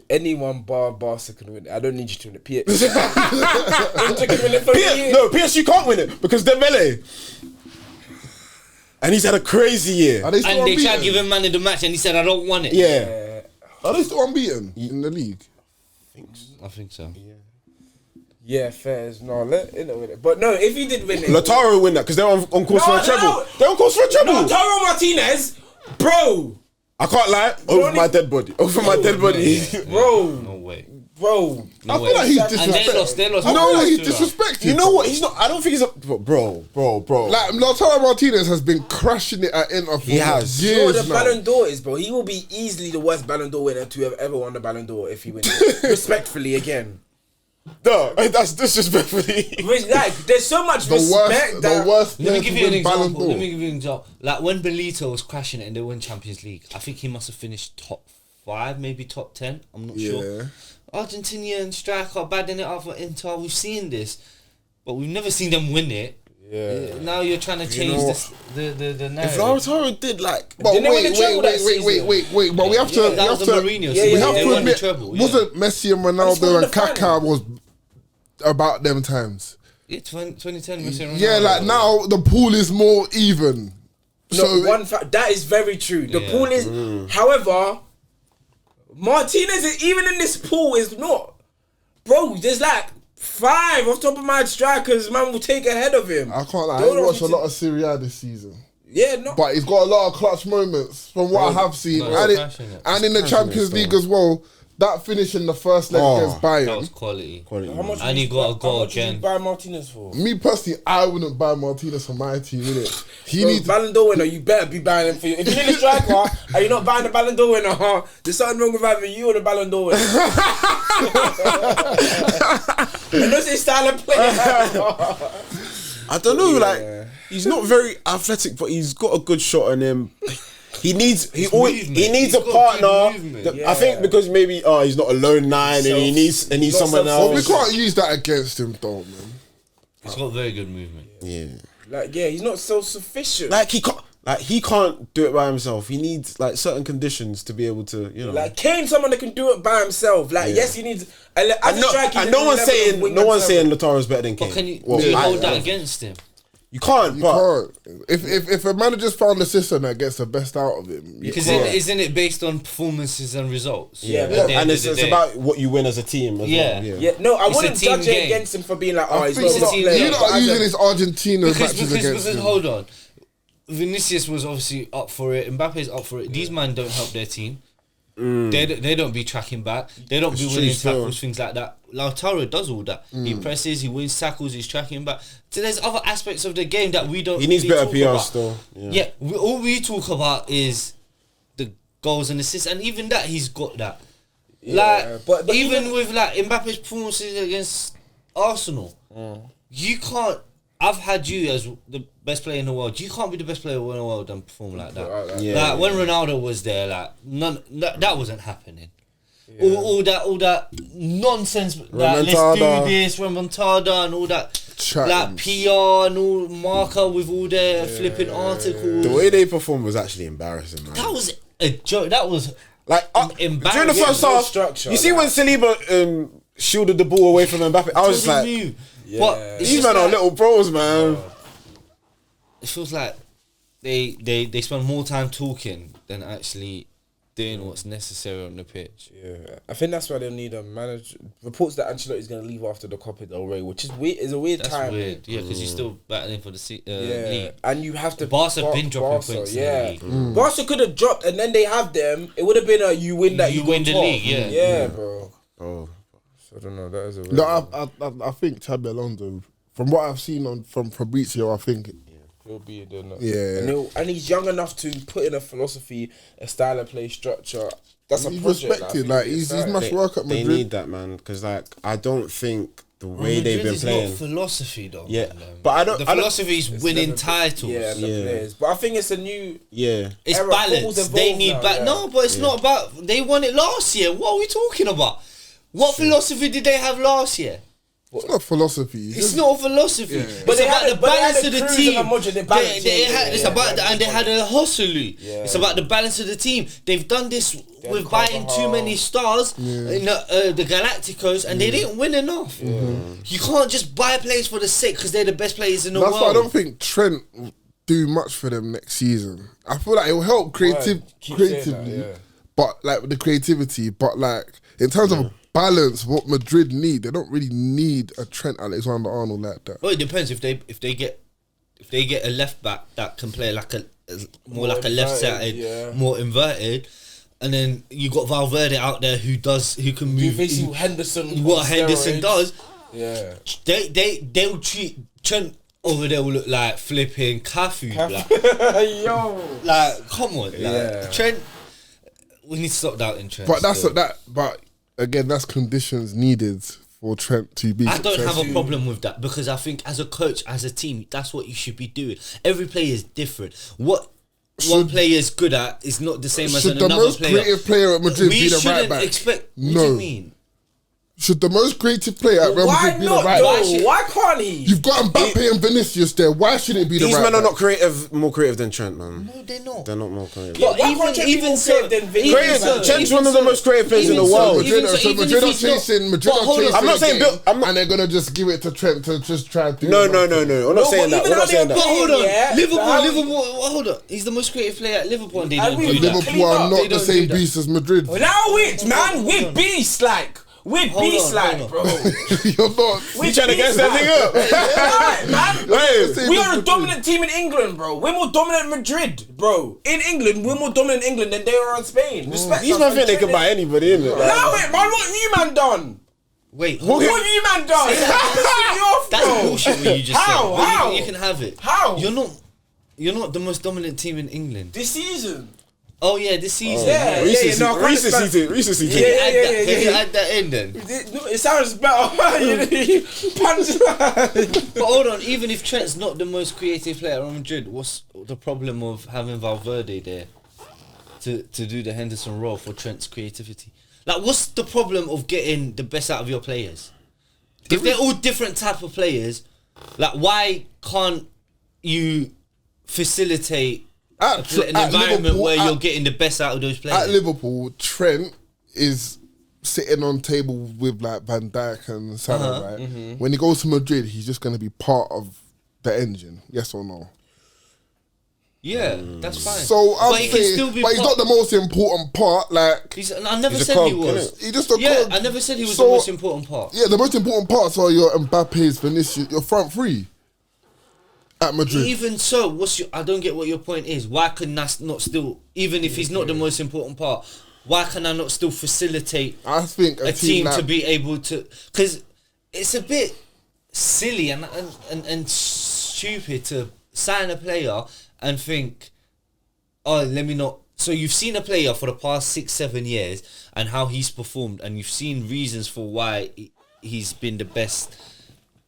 S4: Anyone bar Barca can win it. I don't need you to win it. Inter can win it for you.
S2: No, PSG can't win it because Dembele. And he's had a crazy year.
S1: Are they still
S3: And they tried to
S1: unbeaten?
S3: give him man of the match, and he said, "I don't want it."
S2: Yeah.
S1: Are they still unbeaten in the league?
S3: I think so.
S4: Yeah, fair. No, let Inter win it. But no, if you did win it,
S2: Lautaro will win that because they're on course for a treble.
S4: no.
S2: They're on course for a treble.
S4: Lautaro Martinez, bro,
S2: I can't lie. Over my dead body. Over my dead body.
S4: bro,
S3: No way.
S4: bro.
S1: I feel like he's
S3: And they lost.
S1: disrespected.
S3: They
S1: You know
S3: lost.
S1: he's
S3: to,
S1: disrespected.
S2: You know what? He's not. I don't think he's a bro.
S1: Like Lautaro Martinez has been crushing it at Inter for
S2: He has.
S4: You know what
S1: years
S4: the
S1: now.
S4: Ballon d'Or is, bro? He will be easily the worst Ballon d'Or winner to have ever won the Ballon d'Or if he wins it. Respectfully, again.
S2: No, that's disrespectfully.
S4: Like, there's so much
S1: The
S4: respect
S1: worst,
S4: that...
S1: the worst
S3: Let me
S1: player
S3: give
S1: to
S3: you an
S1: win Ballon
S3: example.
S1: d'Or.
S3: Let me give you an example. Like when Belito was crashing it and they won Champions League, I think he must have finished top 5, maybe top 10. I'm not sure. Argentinian striker badding it up for Inter. We've seen this, but we've never seen them win it.
S4: Yeah.
S3: Now you're trying to change
S2: know
S3: this, the
S2: If
S3: narrative.
S2: Lautaro did like,
S1: But
S4: Didn't they win
S1: wait,
S4: the treble that
S1: wait. But we have to.
S3: Yeah,
S1: we
S3: that
S1: have
S3: was
S1: to.
S3: the Mourinho
S1: we
S3: season.
S1: have
S3: They
S1: to
S3: won the
S1: admit,
S3: treble, yeah.
S1: wasn't Messi and
S4: won
S1: Ronaldo
S4: the
S1: and Kaká
S4: final.
S1: was about them times?
S3: Yeah, 2010. Messi and
S1: Yeah,
S3: Ronaldo.
S1: like now the pool is more even.
S4: No,
S1: So
S4: one fact, that is very true. The
S3: Yeah.
S4: pool is... However, Martinez, is, even in this pool, is not... Bro, there's like 5 off top of my strikers, man, will take ahead of him.
S1: I can't lie. I
S4: Don't
S1: ain't watched a
S4: want me
S1: lot of Serie A this season.
S4: Yeah, no.
S1: But he's got a lot of clutch moments from what I have seen,
S3: no,
S1: and,
S3: he's crashing it.
S1: and in the Champions League as well. That finish in the first leg against
S3: That
S1: Bayern.
S3: was quality.
S4: How much
S3: And
S4: would
S3: he
S4: you
S3: got a
S4: buy-
S3: goal
S4: how much would
S3: again.
S4: you buy Martinez for?
S1: Me personally, I wouldn't buy Martinez for my team, innit? He
S4: Bro,
S1: needs.
S4: Ballon d'Or winner, you better be buying him for you. If you're in the striker and you're not buying the Ballon d'Or winner, there's something wrong with either you or the Ballon d'Or winner. And that's his style of play.
S2: I don't know, like he's not very athletic, but he's got a good shot on him. He needs he
S3: movement.
S2: needs
S3: He's
S2: a
S3: got
S2: partner.
S3: good movement.
S2: that- I think because maybe he's not a lone 9 and he needs
S4: not
S2: someone
S1: Well, we
S2: else.
S1: can't use that against him, though, man.
S3: He's got very good movement.
S2: Yeah,
S4: Like, yeah, he's not self-sufficient.
S2: like he can't do it by himself. He needs like certain conditions to be able to, you know.
S4: Like Kane's someone that can do it by himself. Like, yes, he needs. As a striker,
S2: and no one's saying Lautaro's better than Kane.
S3: But can you
S2: Well,
S3: do you
S2: I-
S3: hold that against him?
S2: You can't.
S1: You
S2: but
S1: can't. If a manager's found a system that gets the best out of him, you
S3: Because
S1: can't.
S3: isn't it based on performances and results?
S4: Yeah,
S3: At
S4: but-
S3: the end
S2: and
S3: of
S2: it's
S3: the day.
S2: about what you win as a team. As
S3: Yeah.
S2: well.
S4: Yeah, no, I
S3: It's a
S4: wouldn't
S3: team
S4: judge it
S3: game.
S4: against him for being like,
S1: I
S4: he's
S1: think
S4: not
S3: it's a team
S4: playing.
S3: game.
S1: you're
S4: But
S1: not
S4: as
S1: using
S4: a-
S1: his Argentina matches against
S3: because
S1: him.
S3: hold on. Vinicius was obviously up for it. Mbappe's up for it. These men don't help their team. They don't be tracking back. They don't be winning tackles, things like that. Lautaro does all that. He presses, he wins tackles, he's tracking back. So there's other aspects of the game that we don't.
S2: He needs
S3: really
S2: better
S3: talk
S2: PR
S3: about.
S2: still.
S3: Yeah, all we talk about is the goals and assists, and even that he's got that. Like, but even with like Mbappe's performances against Arsenal, you can't. I've had you as the best player in the world. You can't be the best player in the world and perform like that. Like when Ronaldo was there, like that wasn't happening. Yeah. All that nonsense. Like, let's do this, remontada, and all that. Like PR and all marker with all their flipping articles.
S2: The way they performed was actually embarrassing, man.
S3: That was a joke. That was
S2: like
S3: embarrassing.
S2: During the first half, you see when Saliba shielded the ball away from Mbappe, I was like,
S3: but
S2: these men are little bros, man.
S3: It feels like they spend more time talking than actually doing what's necessary on the pitch.
S4: Yeah, I think that's why they'll need a manager. Reports that Ancelotti's going to leave after the Copa del Rey, which is weird. Is a weird
S3: That's
S4: time.
S3: Weird, yeah, because you're still battling for the league.
S4: And you have to.
S3: Barca have been dropping points.
S4: Yeah, Barca could have dropped, and then they have them. It would have been a you win that you
S3: win the
S4: top.
S3: league.
S4: Yeah, bro.
S2: Oh,
S4: so I don't know. That is a weird
S1: I think Xabi Alonso, from what I've seen from Fabrizio, I think.
S4: He'll be there.
S1: Yeah,
S4: and he's young enough to put in a philosophy, a style of play, structure. That's a
S1: he's
S4: project.
S1: respected. Like he's must work at Madrid.
S2: They need that, man, because like I don't think the way they've been playing.
S3: Not philosophy though.
S2: Yeah,
S3: man.
S2: but I don't.
S3: The philosophy is winning titles.
S4: Yeah, players. But I think it's a new.
S2: Yeah,
S3: it's balance. They need back. No, but it's not about. They won it last year. What are we talking about? What philosophy did they have last year?
S1: It's not philosophy.
S3: It's not a philosophy.
S1: Yeah.
S3: But it's about the balance of the team.
S4: It's
S3: about and they had a hustler. It's about the balance of the team. They've done this with buying too many stars in the Galacticos, and they didn't win enough. You can't just buy players for the sake because they're the best players in the world.
S1: That's why I don't think Trent will do much for them next season. I feel like it will help creatively, but like with the creativity, but like in terms of balance, what Madrid need, they don't really need a Trent Alexander-Arnold like that.
S3: Well, it depends if they get a left back that can play like a more like a left sided, more inverted, and then you got Valverde out there who can move.
S4: Basically, Henderson.
S3: What Henderson does.
S4: Yeah.
S3: They'll treat Trent over there will look like flipping Cafu. Like, come on, like, Trent. We need to stop doubting Trent.
S1: But But again, that's conditions needed for Trent to be.
S3: I don't have a problem with that because I think as a coach, as a team, that's what you should be doing. Every player is different. What one player is good at is not the same as another player.
S1: Should the most creative player at Madrid be the right back?
S3: Expect.
S1: No.
S3: What do you mean?
S1: Should the most creative player at Real Madrid be the right back?
S4: Why can't he?
S1: You've got Mbappe and Vinicius there. Why shouldn't it be the right back?
S2: These men are not more creative than Trent, man.
S3: No, they're not.
S2: They're not more creative.
S3: But even so,
S2: Trent's one of the most creative players in the world.
S1: Madrid are chasing.
S2: I'm not saying Bill.
S1: And they're gonna just give it to Trent to just try and do.
S2: No. I'm not saying that. We're not saying that.
S3: But hold on, Liverpool. Hold on, he's the most creative player at Liverpool, and they don't do that.
S1: Liverpool are not the same beast as Madrid.
S4: Now it, man, we're beast like. We're beast like, bro.
S1: You're not.
S2: We're trying to get something up.
S4: Man. We are a dominant team in England, bro. We're more dominant than Madrid, bro. In England, we're more dominant in England than they are in Spain. Respect.
S2: These men think they could buy anybody, innit?
S4: Now it, man. What have you man done?
S3: Wait,
S4: what have you man done?
S3: That's bullshit. What you just said.
S4: How?
S3: You can have it.
S4: How?
S3: You're not the most dominant team in England
S4: this season.
S3: Oh yeah, this season.
S2: Recency team.
S3: Can you add that in then?
S4: It sounds better.
S3: But hold on, even if Trent's not the most creative player at Madrid, what's the problem of having Valverde there to do the Henderson role for Trent's creativity? Like, what's the problem of getting the best out of your players? If they're all different type of players, like why can't you facilitate an environment where you're getting the best out of those players?
S1: At Liverpool, Trent is sitting on table with like Van Dijk and Salah, right? Mm-hmm. When he goes to Madrid, he's just going to be part of the engine, yes or no?
S3: Yeah, that's fine.
S1: So I'm
S3: but
S1: saying, but he's not the most important part. Like
S3: I never said he was.
S1: He's just a cog.
S3: I never said he was the most important part.
S1: Yeah, the most important parts are your Mbappe's, Vinicius, your front three. At Madrid.
S3: Even so, I don't get what your point is. Why can Nas not still, even if he's not the most important part, why can I not still facilitate
S1: I think
S3: a team
S1: like,
S3: to be able to? Because it's a bit silly and stupid to sign a player and think, oh, let me not. So you've seen a player for the past 6-7 years and how he's performed, and you've seen reasons for why he's been the best.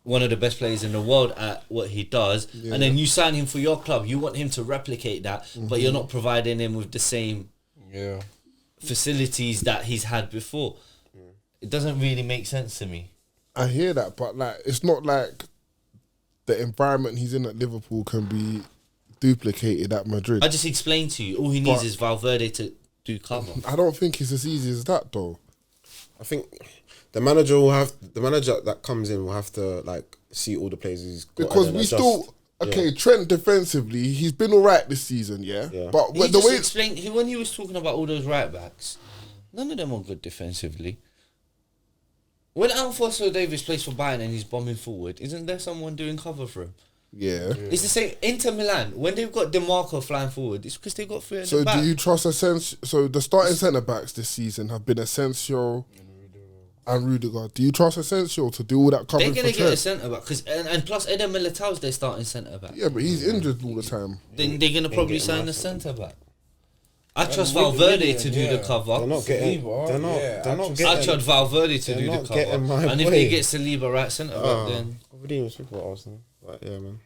S3: One of the best players in the world at what he does, and then you sign him for your club. You want him to replicate that, but you're not providing him with the same facilities that he's had before. It doesn't really make sense to me.
S1: I hear that, but like, it's not like the environment he's in at Liverpool can be duplicated at Madrid.
S3: I just explained to you. All he needs is Valverde to do cover.
S1: I don't think it's as easy as that, though.
S2: I think the manager that comes in will have to like see all the players he's got.
S1: Because
S2: and
S1: we
S2: adjust.
S1: still Trent defensively, he's been alright this season, but
S3: He
S1: the way
S3: explained when he was talking about all those right backs, none of them are good defensively. When Alfonso Davies plays for Bayern and he's bombing forward, isn't there someone doing cover for him? It's the same. Inter Milan, when they've got DeMarco flying forward, it's because they've got 3 at the back.
S1: do you trust Asensio? So the starting centre backs this season have been Asensio and Rudiger. Do you trust Asensio to do all that covering
S3: They're
S1: for
S3: going to get a
S1: Trent?
S3: centre back and plus Eder Militao's their starting centre back.
S1: Yeah, but he's injured all the time.
S3: Then they're going to probably sign a centre back. I trust Valverde to do the cover.
S2: They're not getting. They're not getting.
S3: I trust Valverde to do the
S2: not
S3: cover.
S2: getting my
S3: And if
S2: boy.
S3: they get Saliba right centre back, then
S2: We didn't even speak about Arsenal. But yeah, man.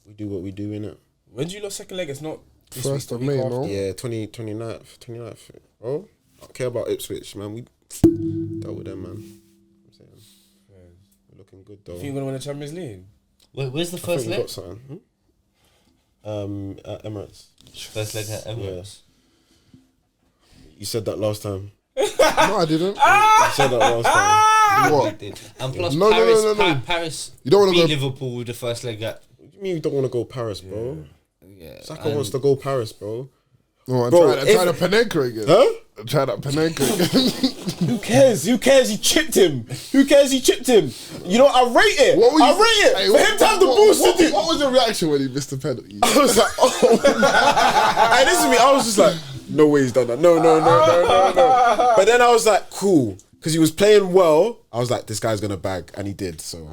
S2: We do what we do, innit?
S4: When do you lose second leg? It's not this
S1: 1st
S4: week, the
S1: of
S4: week
S1: May,
S4: after.
S1: no?
S2: Yeah, 29th. Bro, I don't care about Ipswich, man. We dealt with them, man. I'm saying. We're looking good, though.
S4: You think you're going to win the Champions League?
S3: where's the
S2: I
S3: first
S2: think we
S3: leg?
S2: got something. At Emirates.
S3: First leg at Emirates.
S2: You said that last time.
S1: No, I didn't.
S2: You said that last time.
S1: What?
S3: And plus
S1: No,
S3: Paris,
S1: no.
S3: Paris
S1: You don't wanna
S3: beat
S1: go-
S3: Liverpool with the first leg at.
S2: What do you mean you don't want to go Paris, bro?
S3: Yeah,
S2: Saka wants to go Paris, bro.
S1: No, I
S2: Bro,
S1: tried that Panenka again.
S2: Huh?
S1: I tried that Panenka again.
S2: Who cares? He chipped him. You know, I rate it. I rate it.
S1: Hey,
S2: For him to have the balls to do.
S1: What was your reaction when he missed the penalty?
S2: I was like, oh. And this is me. I was just like, no way he's done that. No. But then I was like, cool. Because he was playing well. I was like, this guy's going to bag. And he did, so.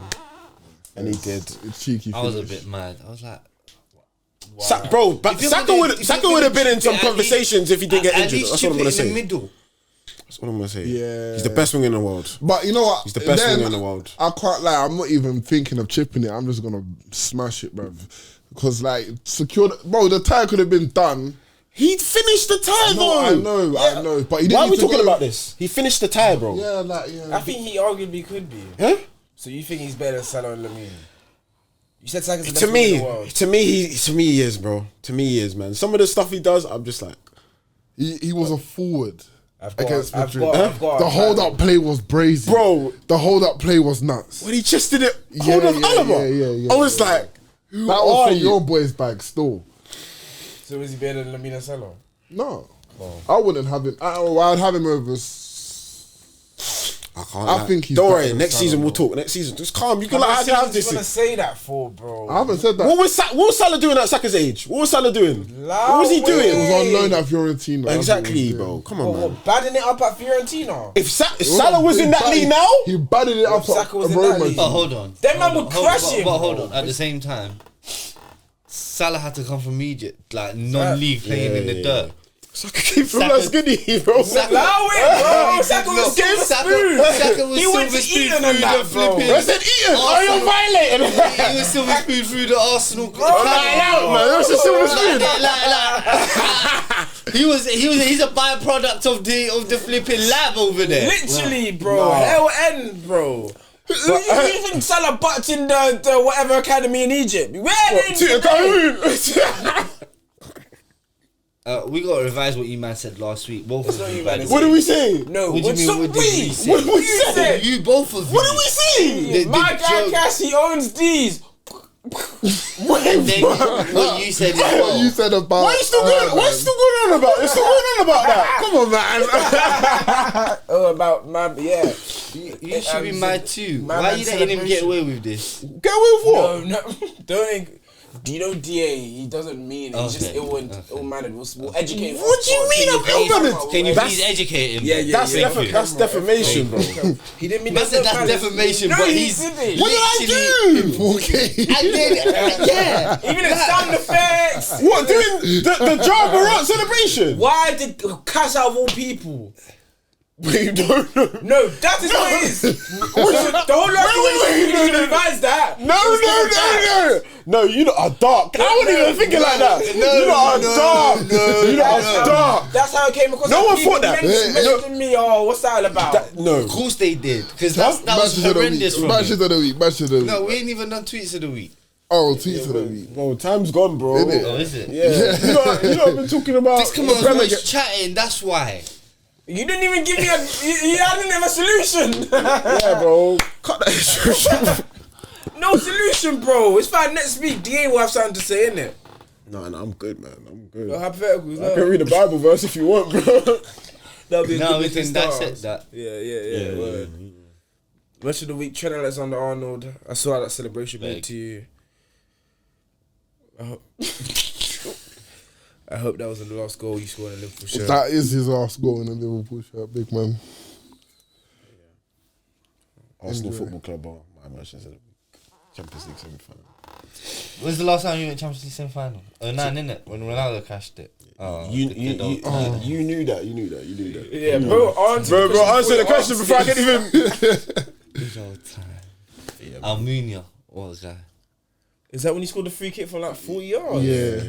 S2: And he did.
S1: It's cheeky.
S3: I was a
S1: finish.
S3: bit mad. I was like,
S2: But Saka would have been in some conversations if he didn't get injured. That's what I'm going to say.
S3: In the middle.
S2: That's what I'm going to say.
S1: Yeah.
S2: He's the best winger in the world.
S1: But you know what?
S2: He's the best
S1: Then,
S2: winger in the world.
S1: I can't lie. I'm not even thinking of chipping it. I'm just gonna smash it, bruv. Because like the tie could have been done.
S2: He finished the tie,
S1: No,
S2: though.
S1: I know. But he didn't
S2: Why are we
S1: need to
S2: talking
S1: go-
S2: about this? He finished the tie, bro.
S1: Yeah.
S4: I think he arguably could be.
S2: Huh?
S4: So you think he's better than Salah and Lamine? You said Saka's the best
S2: To
S4: player in
S2: me,
S4: the world.
S2: he is, bro. To me, he is, man. Some of the stuff he does, I'm just like,
S1: He was a forward against
S4: I've
S1: Madrid.
S4: got
S1: The
S4: a
S1: hold
S4: plan.
S1: up play was brazy,
S2: Bro.
S1: The hold up play was nuts.
S2: when he just did it,
S1: Yeah,
S2: hold on,
S1: yeah,
S2: Alaba.
S1: yeah,
S2: I was like, who
S1: That was
S2: are
S1: from
S2: you?
S1: your boy's bag still.
S4: So is he better than Lamine and Salah?
S1: No, I wouldn't have him. I'd have him over.
S2: I can't.
S1: I think he's
S2: Don't
S1: better
S2: worry.
S1: than
S2: Next
S1: Salah,
S2: season we'll
S1: bro.
S2: talk. Next season, just calm. You can
S4: How
S2: like
S4: many
S2: have
S4: seasons
S2: this.
S4: you gonna say that for, bro?
S1: I haven't said that.
S2: What was Salah doing at Saka's age? What was Salah doing? What was he
S1: He
S2: doing?
S1: was on loan at Fiorentina. That's what he
S2: Exactly,
S1: was
S2: bro.
S1: doing.
S2: Come on, man.
S4: What, badding it up at Fiorentina?
S2: If Salah was in that league now,
S1: He batted it up
S4: Saka was
S1: at
S4: in that
S1: Roma.
S4: league.
S3: But hold on.
S4: Them man
S3: Hold
S4: would
S3: on,
S4: crush
S3: but-
S4: him,
S3: But hold
S4: bro.
S3: on. At the same time, Salah had to come from Egypt, like non-league playing in the dirt.
S2: Saka came from
S3: Saka-
S2: Las Guinea, bro.
S4: Allow it, bro. Saka was silver spoon.
S3: Saka was
S4: He went
S3: silver
S4: to
S3: spoon
S4: Eton
S3: through
S4: and that,
S3: the
S4: bro.
S3: flipping.
S2: I said, Ian, are you
S3: Arsenal.
S2: violating?
S3: He was silver spoon through the Arsenal.
S2: Man, that's a silver spoon.
S3: He's a byproduct of the flipping lab over there.
S4: Literally, bro. Hell end, bro. You think Salah butts in the whatever academy in Egypt? Where
S2: To
S4: in
S2: Cameroon.
S3: We got to revise what you man said last week. Both of
S4: not
S3: you
S4: you,
S3: man.
S4: man.
S2: What did we say?
S4: No,
S3: What do you mean?
S4: so
S3: What did we say?
S2: What did we say?
S3: You both of you.
S2: What did we say?
S3: The
S4: My guy
S3: joke-
S4: Cassie owns these.
S3: And then what you said is
S1: What
S3: well.
S1: you said about...
S2: Why you still going on about? You're still going on about that. Come on, man.
S4: Oh, about my yeah.
S3: You should be mad too.
S4: my
S3: Why are
S4: man
S3: you letting him get
S4: celebration.
S3: away with this?
S2: Get away with what?
S4: No, don't. Do you know DA? He doesn't mean it. He's just ill-mannered. We'll educate him.
S2: What do you mean I'm ill-mannered?
S3: Can you please educate him?
S4: Yeah,
S2: That's defamation, bro.
S4: He didn't mean
S3: Man said that's defamation, but he's
S4: didn't.
S2: What did I do?
S1: Okay.
S3: I did. Yeah.
S4: Even the sound effects.
S2: What, doing the Ja Morant celebration?
S4: Why did Cash out of all people?
S2: You don't know.
S4: No, that is what it is. The whole lot you should revise that.
S2: No, you lot are dark. I wasn't even thinking like that. You lot are dark. You lot are dark.
S4: That's how it came across.
S2: No one
S4: People
S2: thought that.
S4: mentioned me. Oh, what's that all about?
S2: No.
S3: Of course they did, because that was horrendous from
S1: Matches
S3: me.
S1: of the week. Matches of the week.
S3: No, we ain't even done tweets of the week.
S1: Oh, tweets of the week.
S2: Bro, time's gone, bro.
S1: Isn't it?
S3: Oh, is it?
S2: Yeah. You lot have been talking about
S3: This come on, was chatting. That's why.
S4: You didn't even give me you didn't have a solution.
S2: Yeah, bro. Cut that.
S4: No solution, bro. It's fine. Next week, DA will have something to say, innit?
S2: No, I'm good, man. I'm good.
S4: Hypotheticals.
S2: I can read a Bible verse if you want, bro.
S4: That'll be a
S3: No,
S4: good
S3: we
S4: bit to
S3: can
S4: start.
S3: dissect that.
S4: Yeah. Word. Match of the week, Trent Alexander-Arnold. I saw how that celebration meant to you. I hope that wasn't the last goal you scored in a Liverpool shirt.
S1: That is his last goal in a Liverpool shirt, big man.
S2: Arsenal Football Club are my emotions of the week. Champions League semi-final.
S3: When's the last time you went Champions League semi-final? 09, innit? When Ronaldo cashed it.
S2: You knew that.
S4: Yeah, bro.
S2: Answer the question before I can even.
S3: Almunia. What was that?
S4: Is that when he scored the free kick from like 40 yards?
S1: Yeah.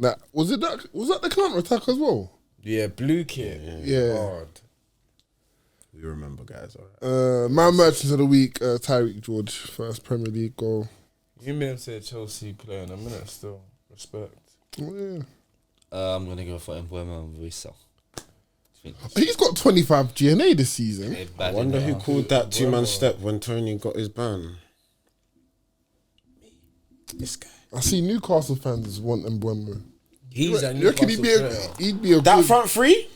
S1: Nah, was that the counter attack as well?
S4: Yeah, blue kit.
S1: Yeah.
S4: God.
S2: You remember, guys. All right.
S1: My merchants of the week, Tyreek George, first Premier League goal.
S4: You may have said Chelsea player in a minute still. Respect.
S1: Oh, yeah.
S3: I'm going to go for Mbuemo and Visa.
S1: He's got 25 GNA this season.
S2: I wonder who called that two-man step when Tony got his ban. This guy.
S1: I see Newcastle fans want Mbuemo.
S4: He's a
S1: You reckon he'd be a
S2: That
S1: good
S2: front three?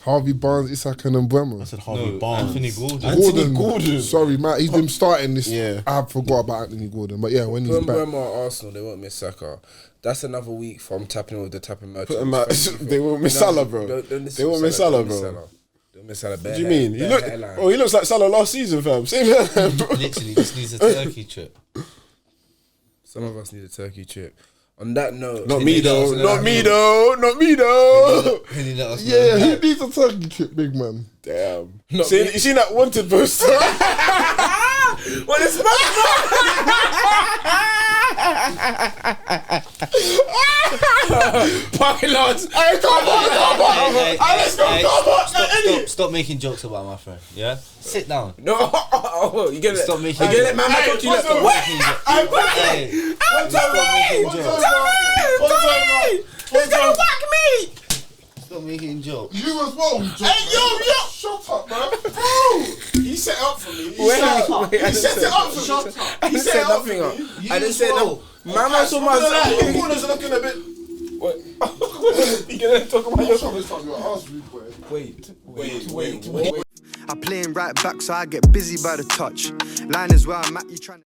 S1: Harvey Barnes, Isak and Mbuemo.
S2: I said Harvey Barnes.
S3: Anthony Gordon.
S2: Anthony Gordon.
S1: Sorry, Matt. He's been starting this.
S2: Yeah.
S1: I forgot about Anthony Gordon, but yeah, when he's back.
S4: Mbuemo at Arsenal, they won't miss Saka. That's another week from tapping with the tapping merchant.
S2: Put him out. They won't miss Salah, bro. They won't miss Salah, bro.
S4: Don't miss Salah.
S2: What do you mean? He looks like Salah last season, fam. Same hairline, bro.
S3: Literally just needs a Turkey trip.
S4: Some of us need a Turkey trip. On that note,
S2: Not me though.
S3: Can you let us know?
S1: Yeah, he needs a turkey trip, big man.
S2: Damn. You seen that wanted poster?
S4: Well, it's pilots.
S2: Hey, come on. Let's go.
S3: Stop making jokes about my friend. Yeah, sit down.
S4: No, you gonna
S3: Stop making.
S4: you gonna let man talk to you.
S3: I'm
S4: Tommy. He's gonna whack me.
S3: Stop making jokes.
S1: You as well.
S2: Hey, yo.
S1: Shut up, man. Bro,
S2: He set up for me.
S4: He
S2: set it up for me.
S4: Shut up. I didn't say nothing. I didn't say no. Mama so much.
S2: Your corner's looking a bit.
S4: What? You gonna talk about your Wait.
S5: I play him right back, so I get busy by the touch. Line is where I'm at, you trying